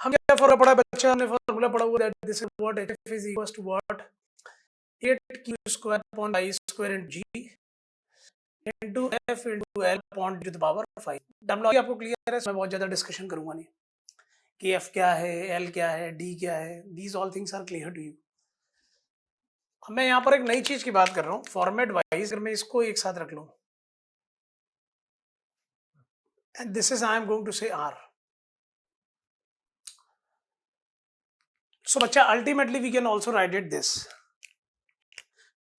हम क्या फॉर्मूला पढ़ा बच्चा? हमने फॉर्मूला पढ़ा हुआ that this is what Hf is equals to what 8q² upon I square into G into F into L upon D to the power 5. Terminology आपको क्लियर है? मैं बहुत ज्यादा डिस्कशन करूंगा नहीं कि F क्या है, L क्या है, D क्या है. These all things are clear to you. अब मैं यहाँ पर एक नई चीज की बात कर रहा हूँ. फॉर्मेट वाइज अगर मैं इसको एक साथ रख लूँ, and this is I am going to say R. So बच्चा ultimately we can also write it this.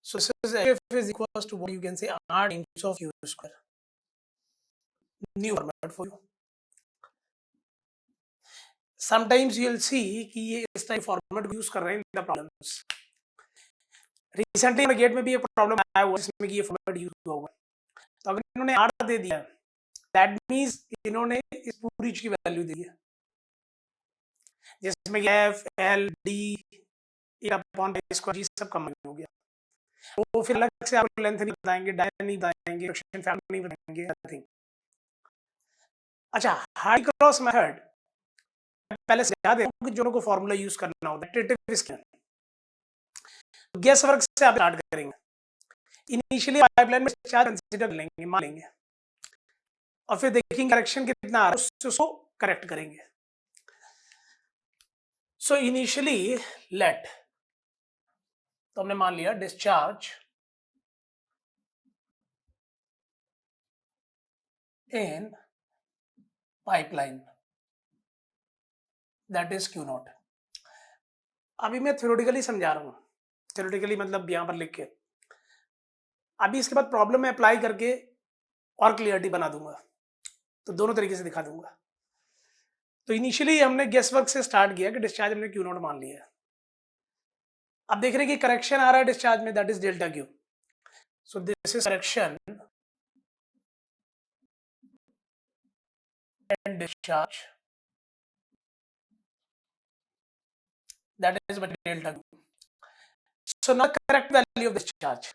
So this is HF is equals to what you can say R times of U square. New format for you. Sometimes you'll see कि ये इस type format use कर रहे हैं in the problems. Recently GATE में भी एक problem आया हुआ है जिसमें कि ये फॉर्मेट यूज हुआ हुआ है. तो अगर इन्होंने R दे दिया दैट मीन्स इन्होंने इस पूरी चीज की वैल्यू दी है जिसमें F L D upon square सब कम हो गया. वो फिर अलग से आपको लेंथ नहीं बताएंगे, डायमीटर नहीं बताएंगे, फ्रैक्शन फैक्टर नहीं बताएंगे, नथिंग. अच्छा, हाई क्रॉस मेथड पहले से याद है कि दोनों को फार्मूला यूज करना होता है. इटरेटिव स्कैन गैस वर्क से आप स्टार्ट करेंगे. इनिशियली पाइपलाइन में चार्ज कंसीडर लेंगे, मान लेंगे, और फिर देखेंगे करेक्शन कितना आ रहा है उसको करेक्ट करेंगे. सो इनिशियली लेट, तो हमने मान लिया discharge in pipeline that is Q not. अभी मैं थ्योरेटिकली समझा रहा हूं. थ्योरेटिकली मतलब यहां पर लिख के, अभी इसके बाद प्रॉब्लम में अप्लाई करके और क्लियरिटी बना दूंगा, तो दोनों तरीके से दिखा दूंगा. तो इनिशियली हमने गेस वर्क से स्टार्ट किया कि डिस्चार्ज हमने Q नॉट मान लिया. अब देख रहे हैं कि करेक्शन आ रहा है डिस्चार्ज में, that is delta Q. So this is correction and discharge, that is by delta Q. So now correct value of discharge.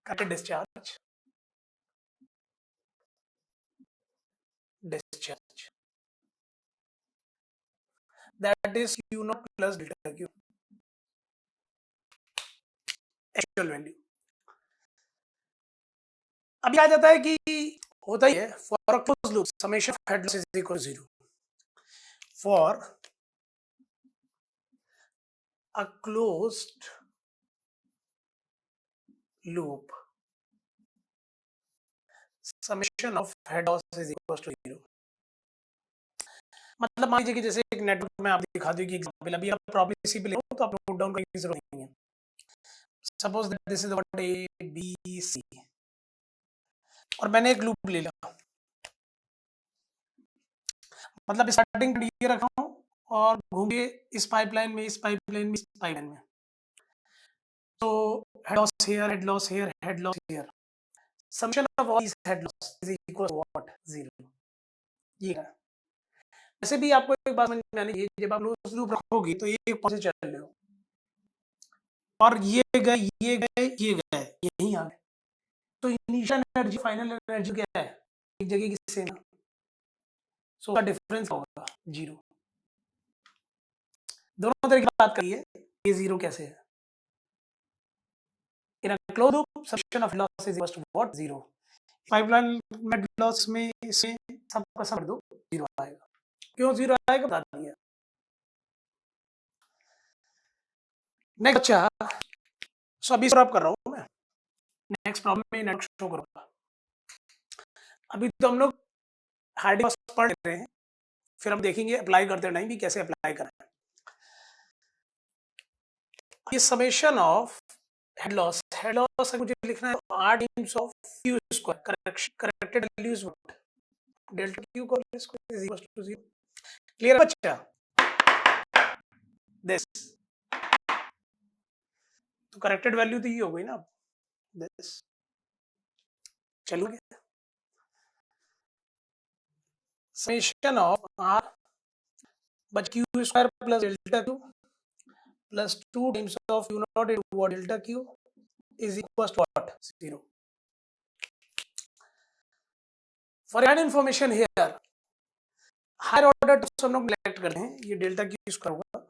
Correct discharge. Discharge. That is Q naught plus delta Q. Actual value. अभी आ जाता है कि होता ही है for a closed loop summation of head loss is equal to 0. For a closed loop summation of head loss is equal to 0. मतलब मान लीजिए कि जैसे एक नेटवर्क में आप दिखा दो कि एग्जांपल, अभी आप प्रॉब्लम इसी पे ले लो तो आप नोट डाउन करने की जरूरत नहीं है. Suppose that this is what A B C और मैंने एक लूप ले लिया, मतलब स्टार्टिंग ये रखा हूं और घूमे इस पाइपलाइन में, इस पाइपलाइन में, इस पाइपलाइन में. तो head loss here, head loss here, head loss here, summation of all this head loss is equal to what 0. ये है. वैसे भी आपको एक बात समझ में आनी चाहिए, जब आप क्लोज लूप रखोगे तो एक पॉइंट से चल रहे हो और ये गए, ये गए, ये गए, यहीं आ गए, तो इनिशियल एनर्जी फाइनल एनर्जी क्या है, एक जगह की सेम. सो का डिफरेंस होगा 0. दोनों तरह की बात करिए, ये 0 कैसे है. In a close loop summation of loss is equal to what 0. Pipeline में लॉस में इसमें सबका सम कर दो 0 आएगा. क्यों 0 आएगा बता दिया. नेक्स्ट, अच्छा, सो अभी सॉल्व कर रहा हूं मैं. नेक्स्ट प्रॉब्लम में नेक्स्ट शो करूंगा. अभी तो हम लोग हार्ड लॉस पढ़ रहे हैं, फिर हम देखेंगे अप्लाई करते टाइम भी कैसे अप्लाई करें. ये समेशन ऑफ हेड लॉस मुझे लिखना है R times of Q square. Corrected value is what delta Q whole square is equal to 0. Clear बच्चा? दिस तो करेक्टेड वैल्यू तो ये हो गई ना. दिस चलोगे, समेशन ऑफ R बच Q square plus delta Q plus 2 times of U naught into what delta Q is equals to what 0. For an information here, higher order terms हम लोग neglect करते हैं. ये डेल्टा Q स्क्वायर होगा,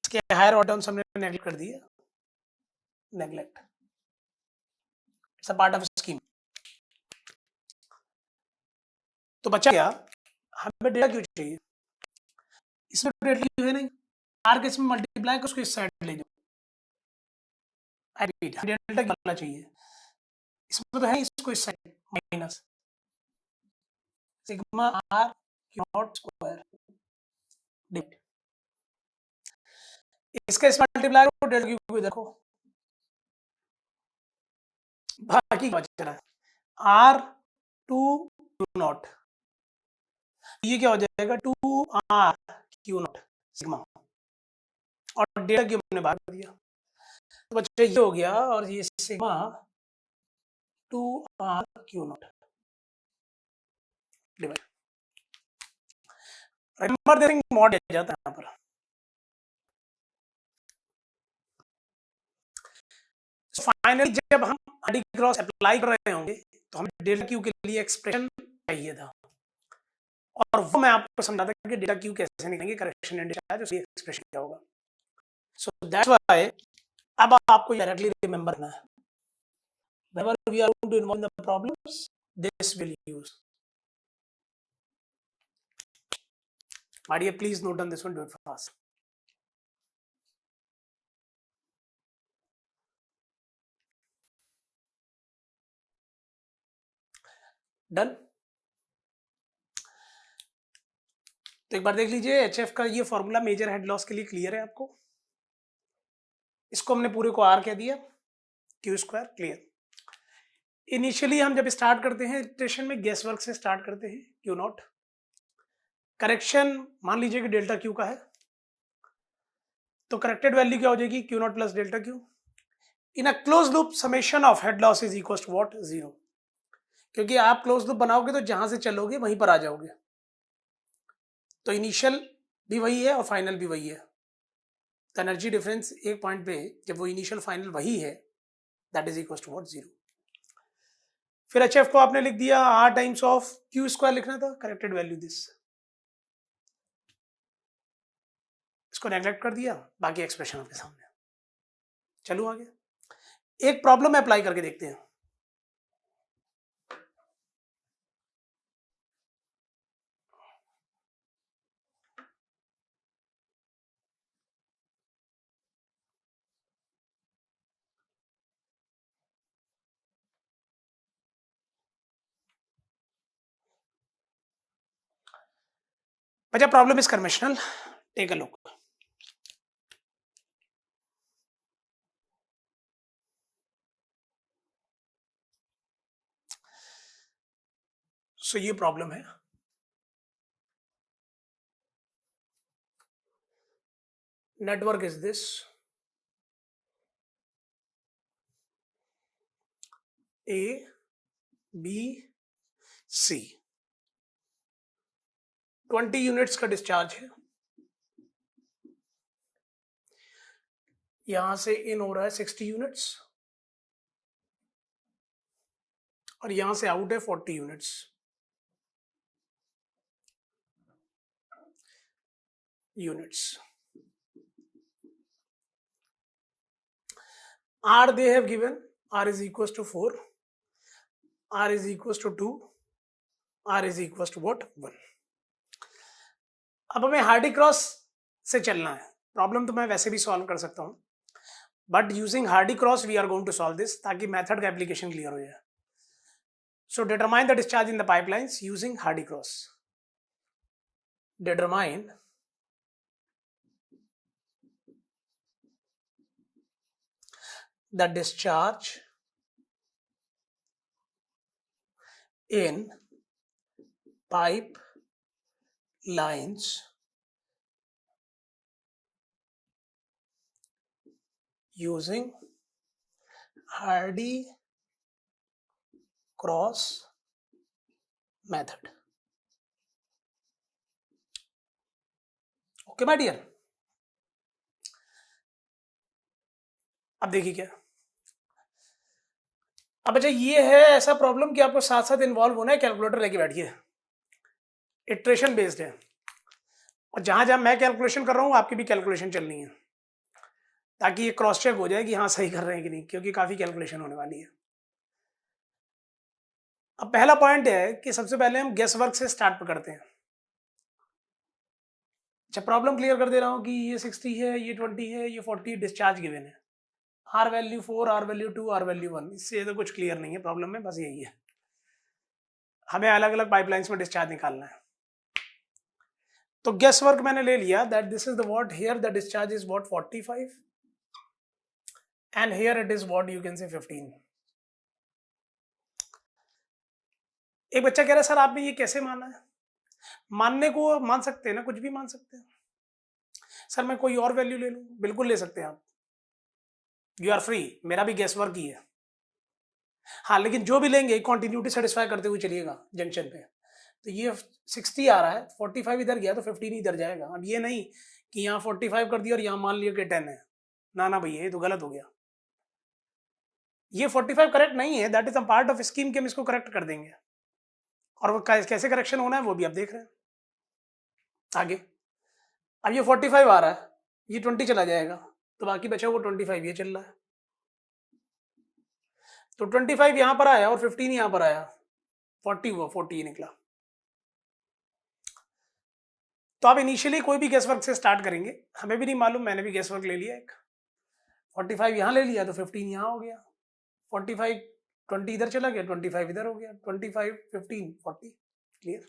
इसके higher order terms हमने neglect कर दिया. Neglect, it's a part of scheme. तो बचा क्या, हमें डेल्टा Q चाहिए. इसमें डेल्टा Q है नहीं, R के इसमें मल्टीप्लाई कर उसको इस साइड ले जाओ. आई रिपीट, डेल्टा Q वाला चाहिए. इसमें तो है इसको इस side minus sigma R Q not square. इसका इस मल्टीप्लाई को डेल्टा क्यू को देखो, बाकी बच रहा है आर टू क्यू नॉट, ये क्या हो जाएगा 2r क्यू नॉट सिग्मा, और डेल्टा क्यू हमने बाहर कर दिया, तो बच्चा ये हो गया, और ये sigma 2r Q not divide. Remember this mod आ जाता है यहाँ पर। फाइनली जब हम आरडी क्रॉस अप्लाई कर रहे होंगे तो हमें डेल्टा क्यू के लिए एक्सप्रेशन चाहिए था, और वो मैं आपको समझाता कि डेल्टा क्यू कैसे निकालेंगे, करेक्शन एंड डिस्चार्ज, उसकी एक्सप्रेशन क्या होगा। सो दैट्स व्हाई अब आपको डायरेक्टली रिमेंबर करना है, whenever we are going to involve in the problems, this will use. My dear, please note down this one, do it fast. Done. तो एक बार देख लीजिए, एचएफ का ये फॉर्मूला मेजर हेड लॉस के लिए क्लियर है आपको, इसको हमने पूरे को आर कह दिया, क्यू स्क्वायर, क्लियर। इनिशियली हम जब स्टार्ट करते हैं इटरेशन में गेस वर्क से स्टार्ट करते हैं, क्यू नॉट, करेक्शन मान लीजिए कि डेल्टा क्यू का है, तो करेक्टेड वैल्यू क्या हो जाएगी, Q naught plus delta Q. In a close loop summation of head loss is equal to what, 0, क्योंकि आप क्लोज लूप बनाओगे तो जहां से चलोगे वहीं पर आ जाओगे, तो इनिशियल भी वही है और फाइनल भी वही है, तो एनर्जी डिफरेंस एक पॉइंट पे जब वो इनिशियल फाइनल वही है, that is equal to what, 0। फिर एचएफ को आपने लिख दिया R times of Q square लिखना था, करेक्टेड वैल्यू दिस, इसको नेग्लेक्ट कर दिया, बाकी एक्सप्रेशन आपके सामने। चलो आगे, एक प्रॉब्लम में अप्लाई करके देखते हैं। अच्छा, problem is conventional, take a look. So ये प्रॉब्लम है, network is this, A B C, 20 units का डिस्चार्ज है, यहां से इन हो रहा है 60 यूनिट्स, और यहां से आउट है 40 units. R they have given, R is equals to 4, R is equals to 2, R is equals to what, 1। अब हमें हार्डी क्रॉस से चलना है, प्रॉब्लम तो मैं वैसे भी सॉल्व कर सकता हूं, but using Hardy Cross we are going to solve this, ताकि मेथड का एप्लीकेशन क्लियर हो जाए। So determine the discharge in the pipelines using Hardy Cross. Determine the discharge in pipe lines using Hardy-Cross method. Okay, my dear. अब देखिए क्या, अब अच्छा ये है ऐसा प्रॉब्लम कि आपको साथ साथ इन्वॉल्व होना है, कैलकुलेटर लेके बैठिए, इटरेशन बेस्ड है, और जहां जहां मैं कैलकुलेशन कर रहा हूं आपकी भी कैलकुलेशन चलनी है, ताकि ये क्रॉस चेक हो जाए कि हाँ सही कर रहे हैं कि नहीं, क्योंकि काफी कैलकुलेशन होने वाली है। अब पहला पॉइंट है कि सबसे पहले हम गेस वर्क से स्टार्ट करते हैं। अच्छा, प्रॉब्लम क्लियर कर दे रहा हूं कि ये 60 है, ये 20 है, ये 40 डिस्चार्ज गिवन है, R value 4, R value 2, R value 1, इससे तो कुछ क्लियर नहीं है प्रॉब्लम में, बस यही है, हमें अलग अलग पाइपलाइंस में डिस्चार्ज निकालना है। तो गेस वर्क मैंने ले लिया that this is the what here the discharge is what 45 and here it is what you can से 15. एक बच्चा कह रहा है सर आपने ये कैसे माना है? मानने को मान सकते हैं ना, कुछ भी मान सकते हैं. सर मैं कोई और वैल्यू ले लूं, बिल्कुल ले सकते हैं आप, यू आर फ्री, मेरा भी गेस वर्क ही है. हाँ लेकिन जो भी लेंगे कॉन्टिन्यूटी सेटिस्फाई करते हुए चलिएगा जंक्शन पे. तो ये 60 आ रहा है, 45 इधर गया तो 15 इधर जाएगा. अब ये नहीं कि यहाँ 45 कर दिया और यहाँ मान लिया कि 10 है, ना ना भैया ये तो गलत हो गया. ये 45 करेक्ट नहीं है, that is a part of scheme कि हम इसको करेक्ट कर देंगे. और वो कैसे करेक्शन होना है वो भी आप देख रहे हैं आगे. अब ये 45 आ रहा है, ये 20 चला जाएगा तो बाकी बचा वो 25 ये चल रहा है. तो 25 यहां पर आया और 15 यहां पर आया, 40 हुआ, 40 निकला. तो आप इनिशियली कोई भी गेस वर्क से स्टार्ट करेंगे, हमें भी नहीं मालूम, मैंने भी गेस वर्क ले लिया एक, 45 यहां ले लिया तो 15 यहां हो गया, 45 20 इधर चला गया, 25 इधर हो गया, 25 15 40. क्लियर?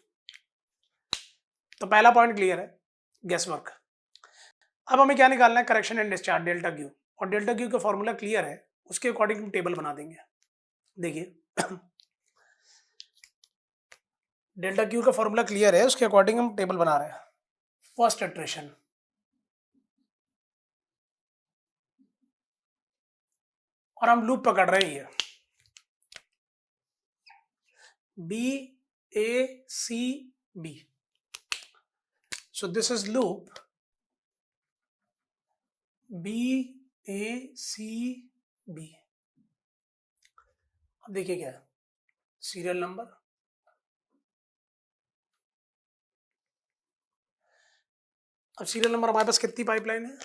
तो पहला पॉइंट क्लियर है, गेस वर्क. अब हमें क्या निकालना है? Correction and discharge delta Q. और डेल्टा क्यू का फॉर्मूला क्लियर है, उसके अकॉर्डिंग हम टेबल बना देंगे. देखिए डेल्टा क्यू का फॉर्मूला क्लियर है, उसके अकॉर्डिंग हम टेबल बना रहे हैं. फर्स्ट इटरेशन, और हम लूप पकड़ रहे हैं, B A C B. So this is loop B A C B. अब देखिए क्या है, सीरियल नंबर, अब सीरियल नंबर हमारे पास कितनी पाइपलाइन है?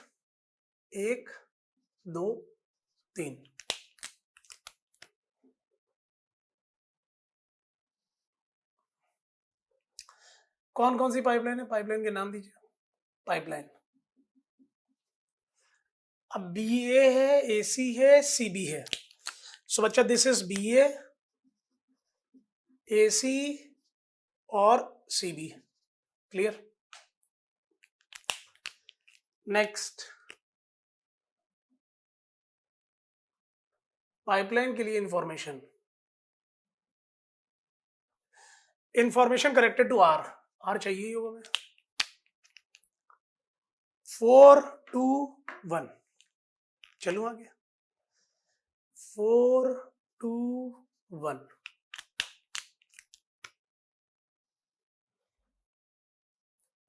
1 2 3. कौन कौन सी पाइपलाइन है? पाइपलाइन के नाम दीजिए. पाइपलाइन, अब बी ए है, ए सी है, सी बी है. सो बच्चा this is B A C और C B. Clear? Next, pipeline के लिए information, information corrected to R. R चाहिए ही होगा हमें. 4 2 1. चलूं आगे, 4 2 1.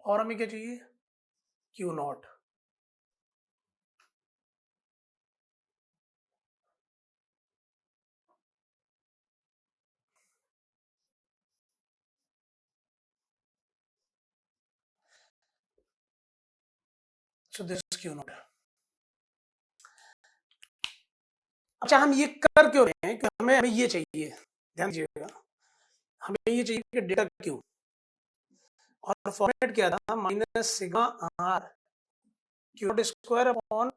और हमें क्या चाहिए? Q not. So this Q not. अच्छा हम ये कर क्यों रहे हैं? कि हमें हमें ये चाहिए, ध्यान दीजिएगा, हमें ये चाहिए कि डेटा क्यू, और फॉर्मेट क्या था? Minus sigma R Q naught square upon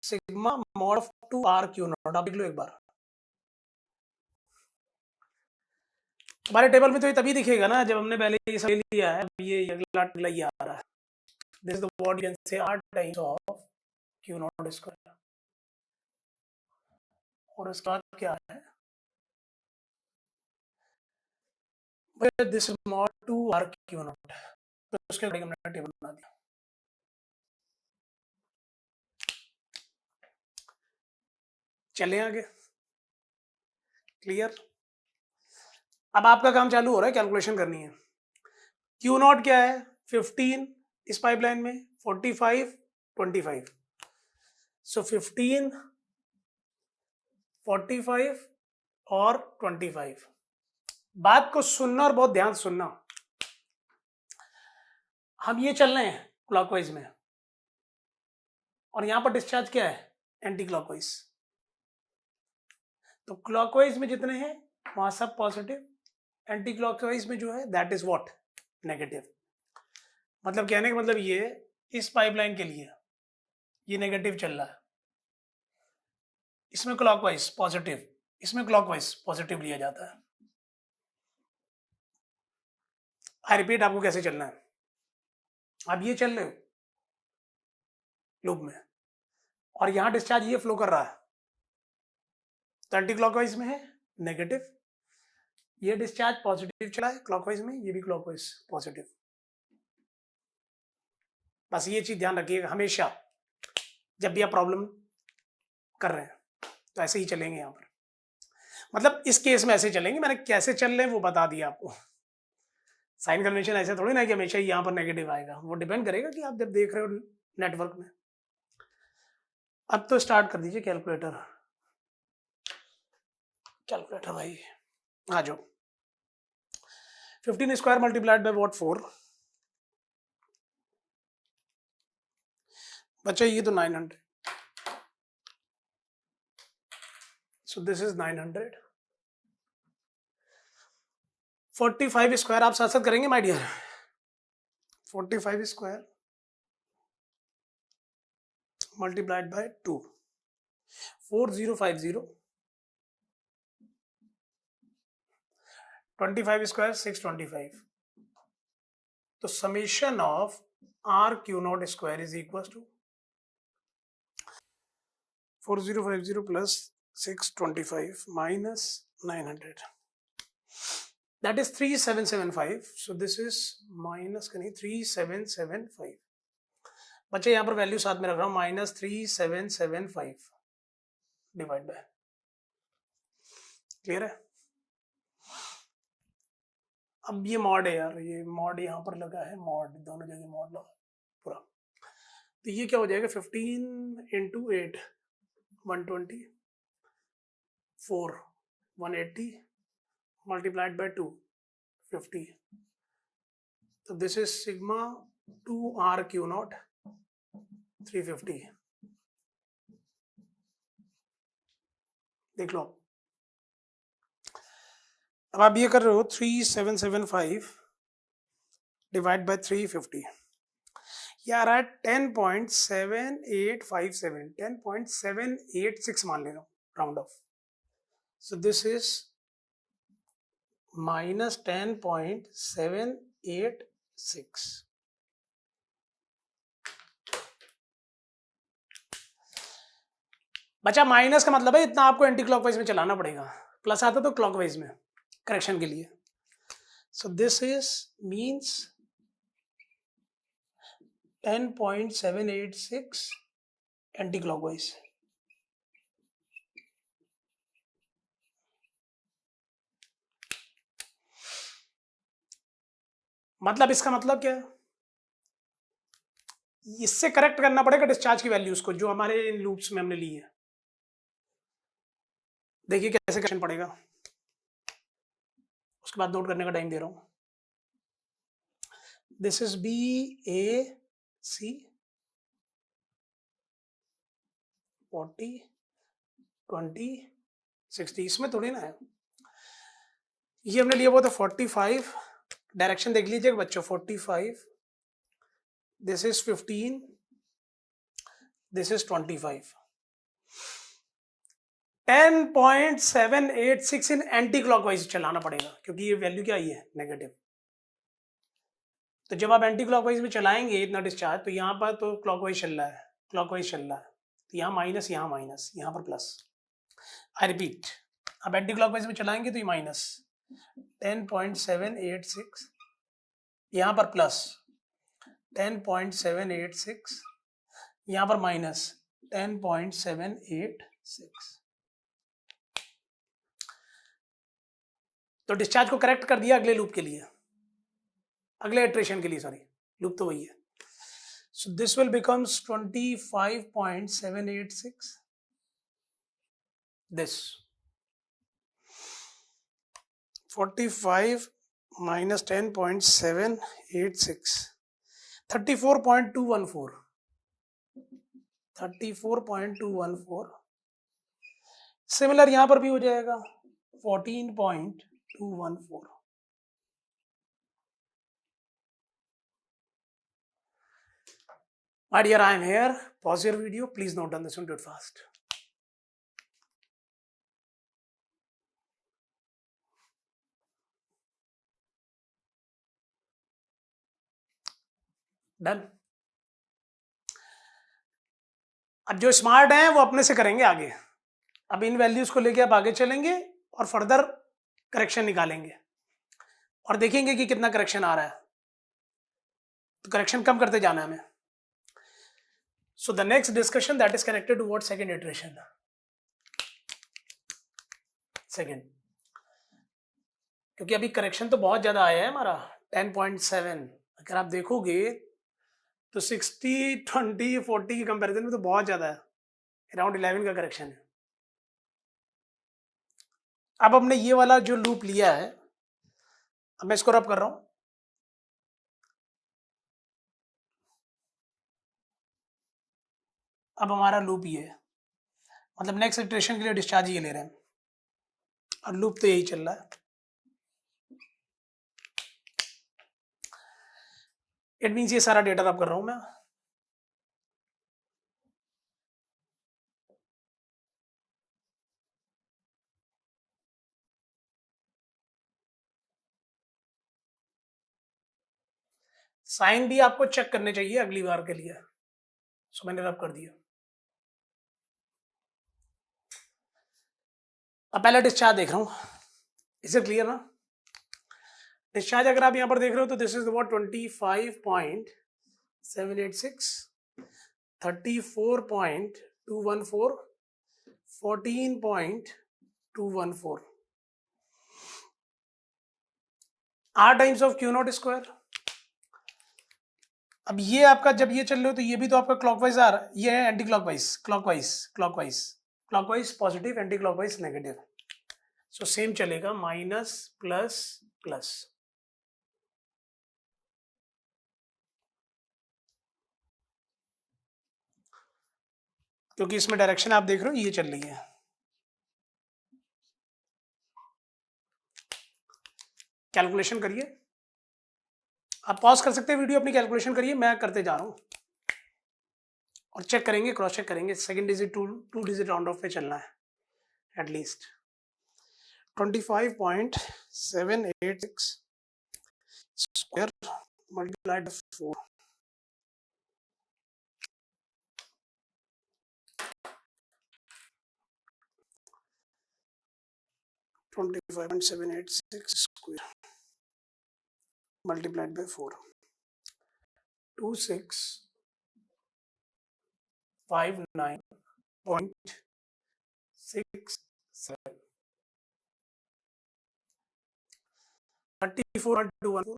sigma mod of 2 R Q naught. आप देख लो एक बार, हमारे टेबल में तो ये तभी दिखेगा ना जब हमने पहले ये सब ले लिया है. ये अगला ये आ रहा है, this is the what you can say r times of Q naught square. और इसके बाद क्या है? This mod 2 R Q naught. तो उसके अकॉर्डिंग हमने टेबल बना दिया. चले आगे. क्लियर? अब आपका काम चालू हो रहा है, कैलकुलेशन करनी है. क्यू नॉट क्या है? 15 इस पाइपलाइन में, 45 25. सो 15 45 और 25. बात को सुनना और बहुत ध्यान सुनना. हम ये चल रहे हैं क्लॉकवाइज में, और यहां पर डिस्चार्ज क्या है? Anti clockwise. तो क्लॉकवाइज में जितने हैं वहां सब पॉजिटिव, एंटी क्लॉकवाइज में जो है दैट इज व्हाट? नेगेटिव. मतलब कहने का मतलब ये, इस पाइपलाइन के लिए ये नेगेटिव चल रहा है, इसमें क्लॉकवाइज पॉजिटिव, इसमें क्लॉकवाइज पॉजिटिव लिया जाता है. आई रिपीट, आपको कैसे चलना है, आप ये चल रहे हो लूप में और यहां डिस्चार्ज ये फ्लो कर रहा है तो एंटी क्लॉकवाइज में है नेगेटिव, ये डिस्चार्ज पॉजिटिव चला है क्लॉकवाइज में, ये भी क्लॉकवाइज पॉजिटिव। बस ये चीज ध्यान रखिएगा हमेशा जब भी आप प्रॉब्लम कर रहे हैं, तो ऐसे ही चलेंगे यहाँ पर। मतलब इस केस में ऐसे चलेंगे, मैंने कैसे चल रहे हैं वो बता दिया आपको। साइन कन्वेंशन ऐसे थोड़ी ना कि हमेशा ही यहाँ पर नेगेटिव आएगा, वो डिपेंड करेगा कि आप जब देख रहे हो नेटवर्क में। अब तो स्टार्ट कर दीजिए कैलकुलेटर, कैलकुलेटर भाई आ जाओ। 15 स्क्वायर मल्टीप्लाइड बाय व्हाट 4, बच्चा ये तो 900, सो दिस इज 900। 45 स्क्वायर आप साथ साथ करेंगे my dear, 45 square multiplied by 2, 4050, 25 square 625, तो summation of R Q naught square is equal to 4050 plus 625 minus 900, that is 3775, so this is minus 3775। बच्चे यहाँ पर वैल्यू साथ में रख रहा हूँ, -3775 डिवाइड बाय, क्लियर है। अब ये मॉड है यार, ये मॉड यहाँ पर लगा है, मॉड दोनों जगह मॉड लगा पूरा, तो ये क्या हो जाएगा 15 into 8 120, 4 180 multiplied by 2 50, so this is sigma 2 r q naught 350। देख लो, अब आप ये कर रहे हो 3775 डिवाइड बाय 350, ये आ रहा है 10.7857, 10.786 मान ले रहा हूँ round of, so this is minus 10.786। बच्चा माइनस का मतलब है इतना आपको एंटी क्लॉकवाइज में चलाना पड़ेगा, प्लस आता तो क्लॉकवाइज में करेक्शन के लिए, सो this is means 10.786 anti clockwise. मतलब इसका मतलब क्या है, इससे करेक्ट करना पड़ेगा डिस्चार्ज की वैल्यूज को जो हमारे इन लूप्स में हमने ली है। देखिए कैसे करेक्शन पड़ेगा, उसके बाद नोट करने का टाइम दे रहा हूं। This is B A C 40 20 60, इसमें थोड़ी ना है, ये हमने लिया वो था 45, डायरेक्शन देख लीजिएगा बच्चों, 45, this is 15, this is 25, 10.786 in anti clockwise चलाना पड़ेगा क्योंकि ये वैल्यू क्या आई है नेगेटिव। तो जब आप एंटी क्लॉकवाइज में चलाएंगे इतना डिस्चार्ज, तो यहाँ पर तो क्लॉकवाइज चल रहा है, क्लॉकवाइज चल रहा है, तो यहाँ माइनस, यहाँ पर प्लस। आई रिपीट, अब एंटी क्लॉकवाइज में चलाएंगे तो ये माइनस 10.786, यहाँ पर प्लस 10.786, यहाँ पर माइनस 10.786। तो डिस्चार्ज को करेक्ट कर दिया अगले लूप के लिए, अगले इटरेशन के लिए, सॉरी लूप तो वही है। So this will becomes 25.786, this 45 minus 10.786, 34.214, 34.214। Similar यहां पर भी हो जाएगा 14.214। My dear, I am here. Pause your video. Please note down this one, do it fast. Done. अब जो स्मार्ट हैं वो अपने से करेंगे आगे। अब इन वैल्यूज को लेके आप आगे चलेंगे और फर्दर करेक्शन निकालेंगे और देखेंगे कि कितना करेक्शन आ रहा है। तो करेक्शन कम करते जाना है हमें। So the next discussion that is connected to what second iteration. Second, क्योंकि अभी करेक्शन तो बहुत ज्यादा आया है हमारा 10.7। अगर आप देखोगे तो 60, 20, 40 के कंपैरिजन में तो बहुत ज्यादा है, अराउंड 11 का करेक्शन है। अब हमने ये वाला जो लूप लिया है, अब मैं इसको रब कर रहा हूं। अब हमारा लूप ये है, मतलब नेक्स्ट इटरेशन के लिए डिस्चार्ज ये ले रहे हैं और लूप तो यही चल रहा है। इट मीन्स ये सारा डेटा रब कर रहा हूं मैं। साइन भी आपको चेक करने चाहिए अगली बार के लिए। सो मैंने रब कर दिया। अब पहला डिस्चार्ज देख रहा हूं, इसे क्लियर ना। डिस्चार्ज अगर आप यहां पर देख रहे हो तो this is what 25.786, 34.214, 14.214, 8 times of Q naught square. अब ये आपका जब ये चल रहे हो तो ये भी तो आपका क्लॉकवाइज आ रहा है, ये है anti clockwise, clockwise clockwise clockwise positive, anti clockwise negative. So same चलेगा, माइनस प्लस प्लस। क्योंकि इसमें डायरेक्शन आप देख रहे हो ये चल रही है। कैलकुलेशन करिए, आप पॉज कर सकते हैं वीडियो, अपनी कैलकुलेशन करिए, मैं करते जा रहा हूं और चेक करेंगे, क्रॉस चेक करेंगे। Second digit two digit round of पे चलना है at least. 25.786 square multiplied 4, 25.786 square multiplied by 4, 2659.67, 34.214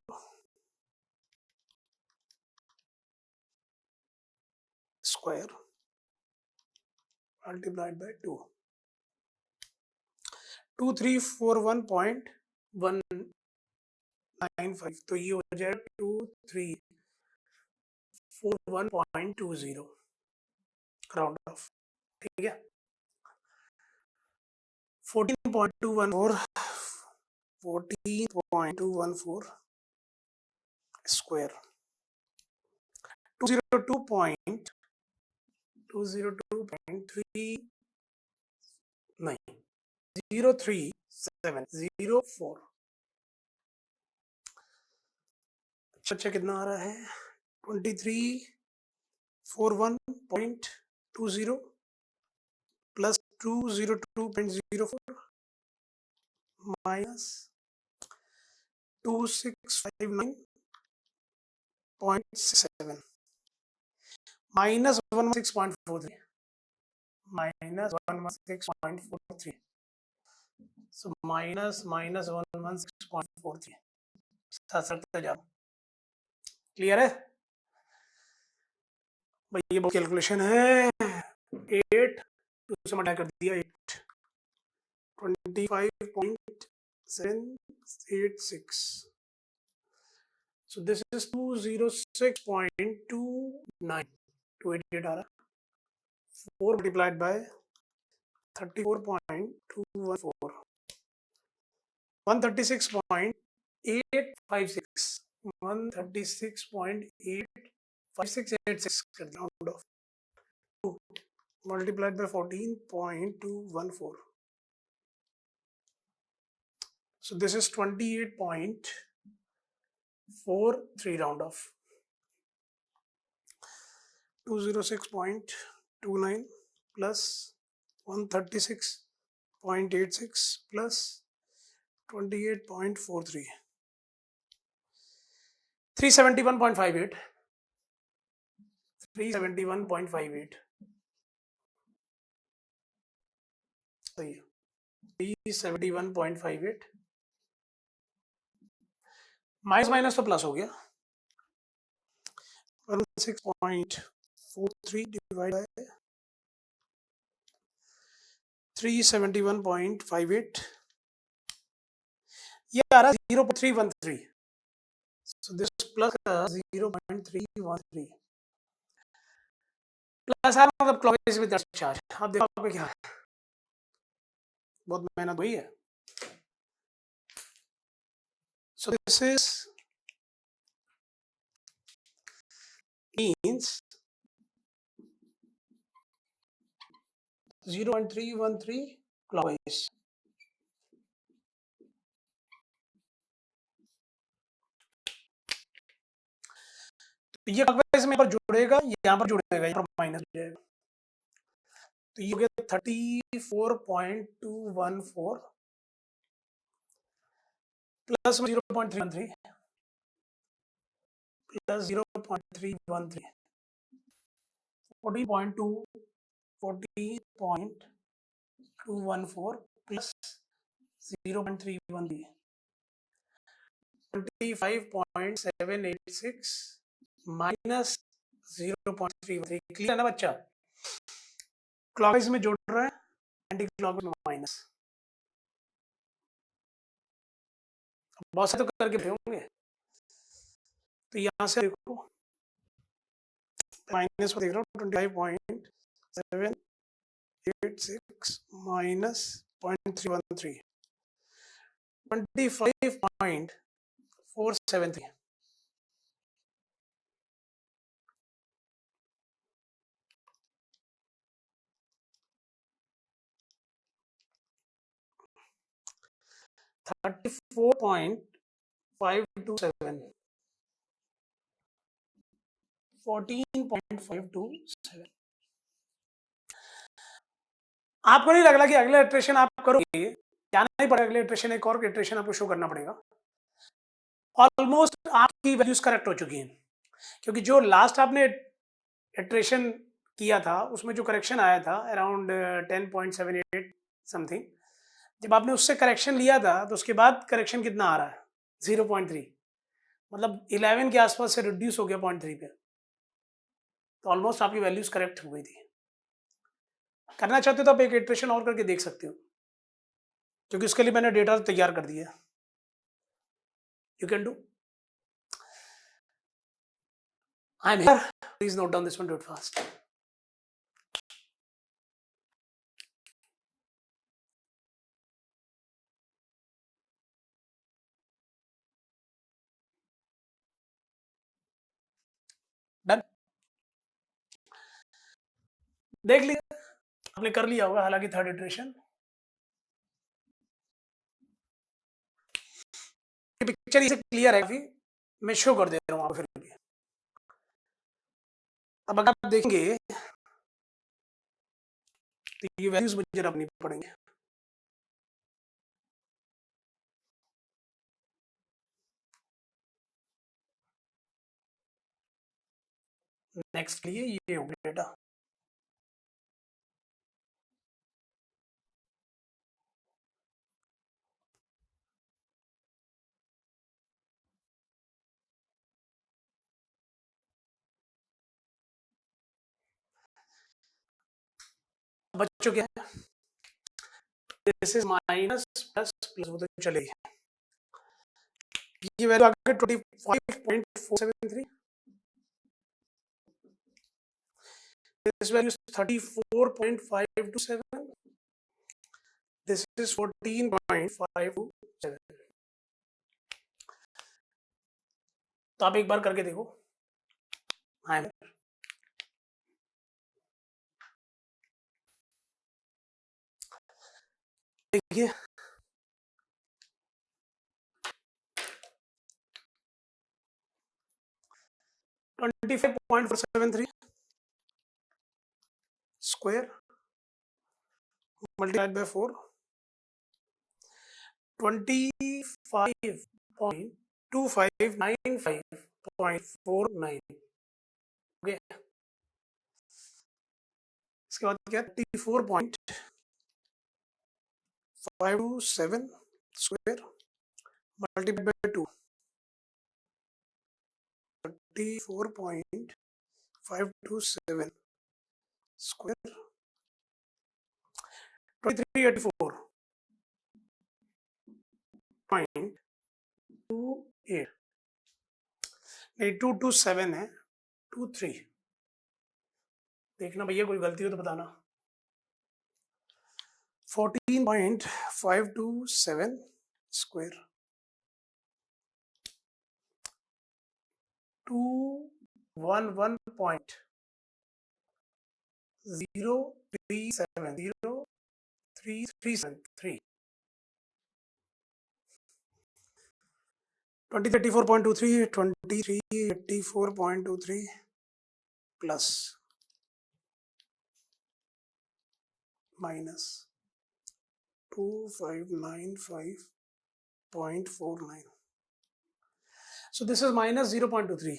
square multiplied by 2, 2341.195। तो ये हो जाए 2341.20 राउंड ऑफ, ठीक है। 14.214 स्क्वायर 202.3 नहीं 03704। अच्छा कितना आ रहा है? 2341.20 plus 202.04 minus 2659.67 minus 116.43 minus 116.43। So minus 116.43 साथ सकते जा। क्लियर है भाई? ये कैलकुलेशन है। 8 2 से मल्टीप्लाई कर दिया, 8 25.786। सो दिस इज 206.29 288 आ रहा, 4 मल्टीप्लाइड बाय 34.214, 136.856, 136.85686 कर दिया round of, 2 multiplied by 14.214. So this is 28.43 round off. 206.29 plus 136.86 plus 28.43 371.58 371.58 सही है 371.58 माइनस माइनस तो प्लस हो गया 16.43 डिवाइड बाय 371.58 ये आ रहा है 0.313 so this plus 0.313 प्लस है मतलब क्लॉकवाइज विद चार्ज आप देखो आपका क्या है बहुत मेहनत हुई है so this is means 0.313 clockwise तो ये क्लॉकवाइज में पर जुड़ेगा यहाँ पर जुड़ेगा यहाँ पर माइनस हो जाएगा तो ये हो गया 34.214 plus 0.313 plus 0.313 40.214 plus 0.313 25.786 minus 0.313 clear है ना बच्चा क्लॉकवाइज में जोड़ रहा है एंटी क्लॉकवाइज में माइनस बहुत से तो करके बैठे होंगे तो यहाँ से देखो माइनस में देख रहा हूँ 25.786 माइनस 0.313 25.473 34.527 14.527 आपको नहीं लग रहा कि अगला इटरेशन आप करोगे जाना ही पड़ेगा अगले इटरेशन एक और इटरेशन आपको शो करना पड़ेगा ऑलमोस्ट आपकी वैल्यूज करेक्ट हो चुकी हैं क्योंकि जो लास्ट आपने इटरेशन किया था उसमें जो करेक्शन आया था अराउंड 10.78 समथिंग जब आपने उससे करेक्शन लिया था तो उसके बाद करेक्शन कितना आ रहा है 0.3 मतलब 11 के आसपास से रिड्यूस हो गया 0.3 पे तो ऑलमोस्ट आपकी वैल्यूज करेक्ट हो गई थी करना चाहते हो तो आप एक इटरेशन और करके देख सकते हो क्योंकि उसके लिए मैंने डेटा तैयार कर दिया you can do I am here please note down this one do it fast done देख लिया आपने कर लिया होगा हालांकि थर्ड इटरेशन पिक्चर इसे क्लियर है काफी मैं शो कर दे रहा हूँ आपको फिर भी अब अगर आप देखेंगे तो ये वैल्यूज मुझे रखनी पड़ेंगे नेक्स्ट के लिए ये हो गया डेटा बच्चों क्या है this is minus plus plus वो तो चलेगी ये वैल्यू आगे 25.473 this value is 34.527 this is 14.527 तो आप एक बार करके देखो हाँ देखिए 25.473 square multiplied by 4, 25.2595.49. ओके, इसके बाद क्या, 34.527 स्क्वायर मल्टीप्लाइड बाय 2, 34.527 स्क्वायर 2384.28, नहीं 227 है, 23, देखना भैया कोई गलती हो तो बताना। 14.527 square 211.0370333, 2034.23, 2384.23 plus minus 2595.49. So this is minus 0.23,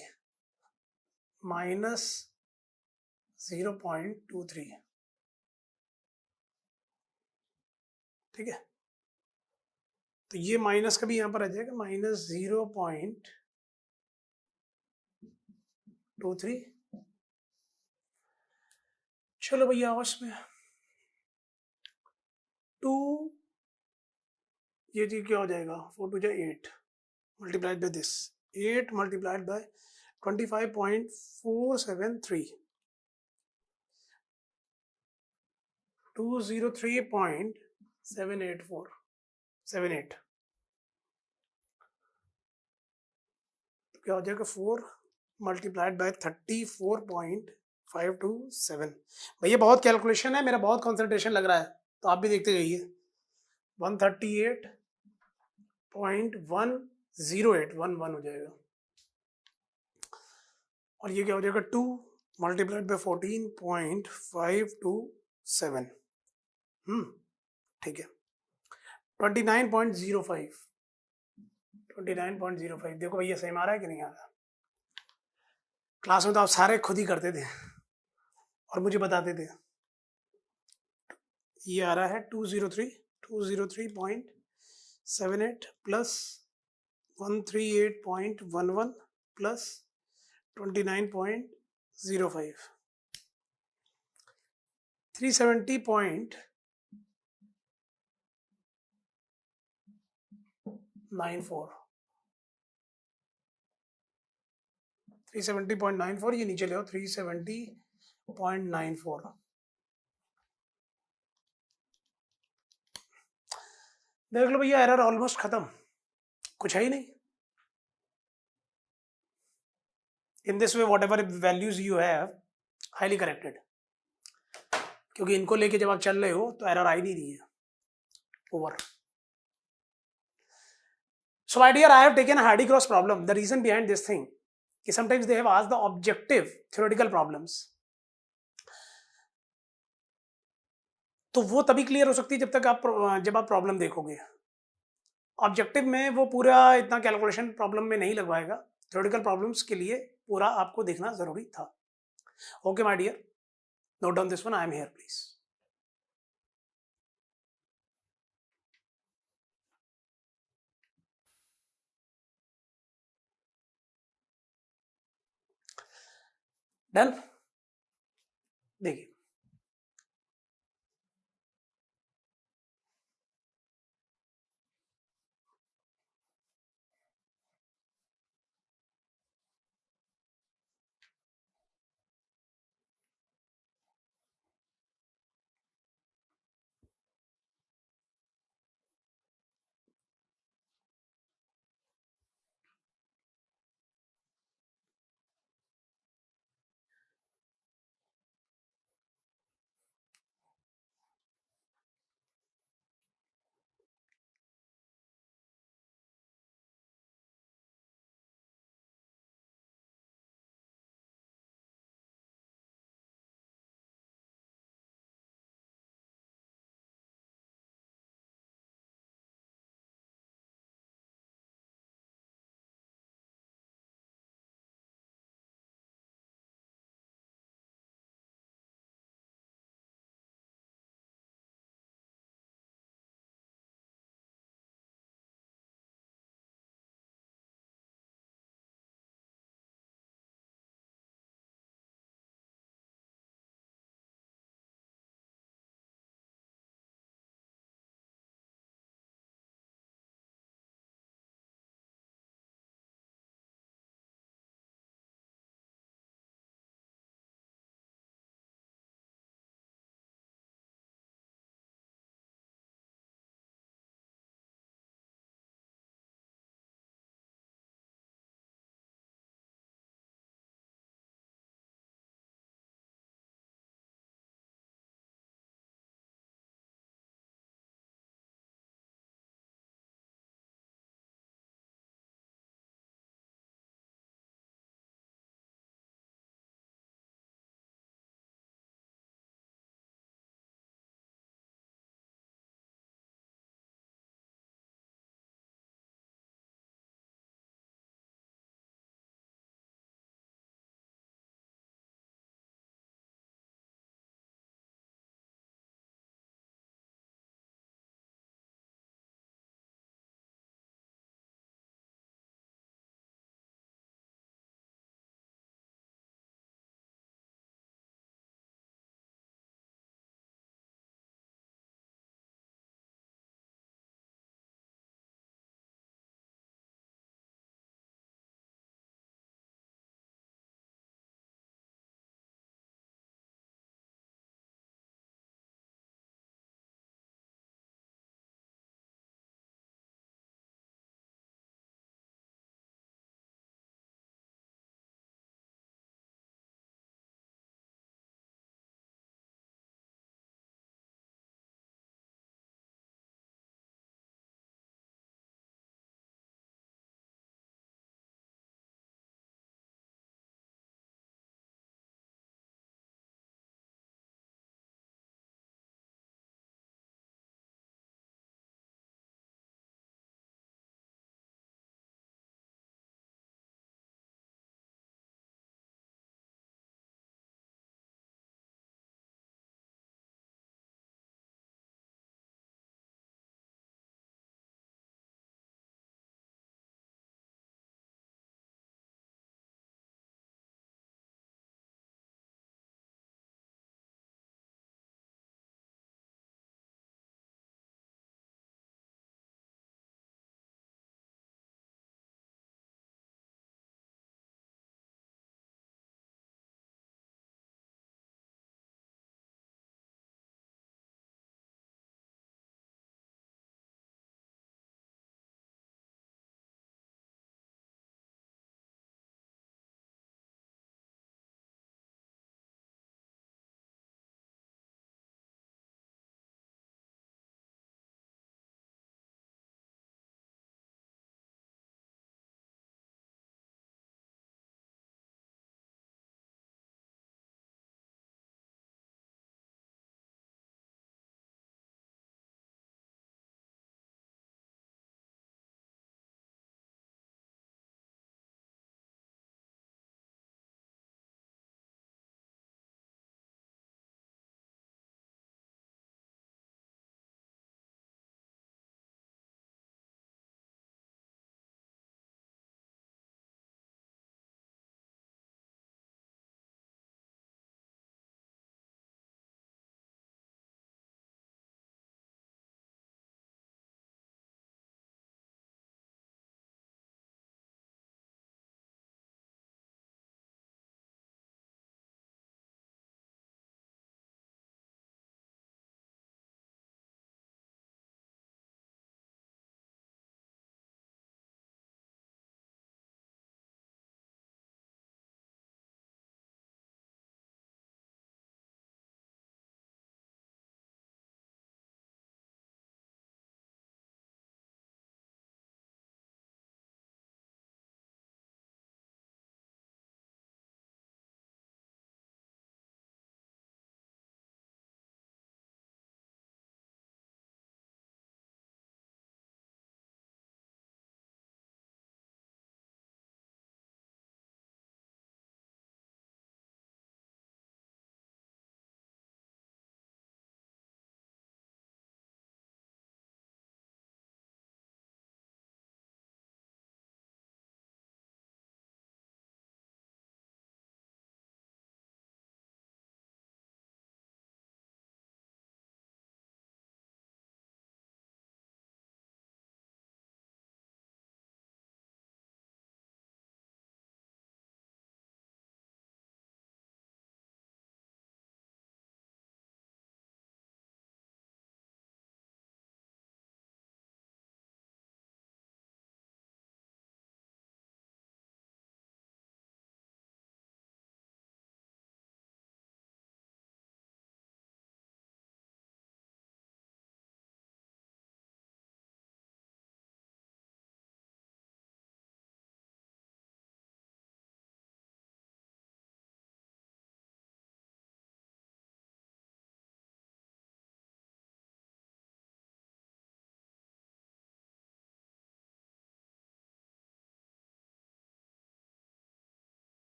minus 0.23, ठीक है, तो ये माइनस का भी यहाँ पर आ जाएगा, माइनस 0.23। चलो भैया आपस में 2, ये जी क्या हो जाएगा, 4 2 8 multiplied by this, 8 multiplied by 25.473, 203.78478, तो क्या हो जाएगा 4 मल्टीप्लाइड बाय 34.527। भैया बहुत कैलकुलेशन है, मेरा बहुत कंसंट्रेशन लग रहा है, तो आप भी देखते जाइए। 138.10811 हो जाएगा, और ये क्या हो जाएगा 2 मल्टीप्लाइड बाय 14.527, ठीक है, 29.05, 29.05। देखो भैया सही आ रहा है कि नहीं आ रहा? क्लास में तो आप सारे खुद ही करते थे और मुझे बताते थे। ये आ रहा है 203.78 प्लस 138.11 प्लस 29.05, 370.94, 370.94, ये नीचे ले आओ, 370.94। देख लो भैया, एरर ऑलमोस्ट खत्म, कुछ है ही नहीं। In this way what ever values you have highly corrected, क्योंकि इनको लेके जब आप चल रहे हो तो एरर आ ही नहीं रही है। Over. So my dear, I have taken a Hardy-Cross problem. The reason behind this thing is sometimes they have asked the objective theoretical problems. तो वो तभी क्लियर हो सकती है जब आप प्रॉब्लम देखोगे। ऑब्जेक्टिव में वो पूरा इतना कैलकुलेशन प्रॉब्लम में नहीं लगवाएगा, थ्योरेटिकल प्रॉब्लम्स के लिए पूरा आपको देखना जरूरी था। Okay my dear, note down this one, I am here please. Done. देखिए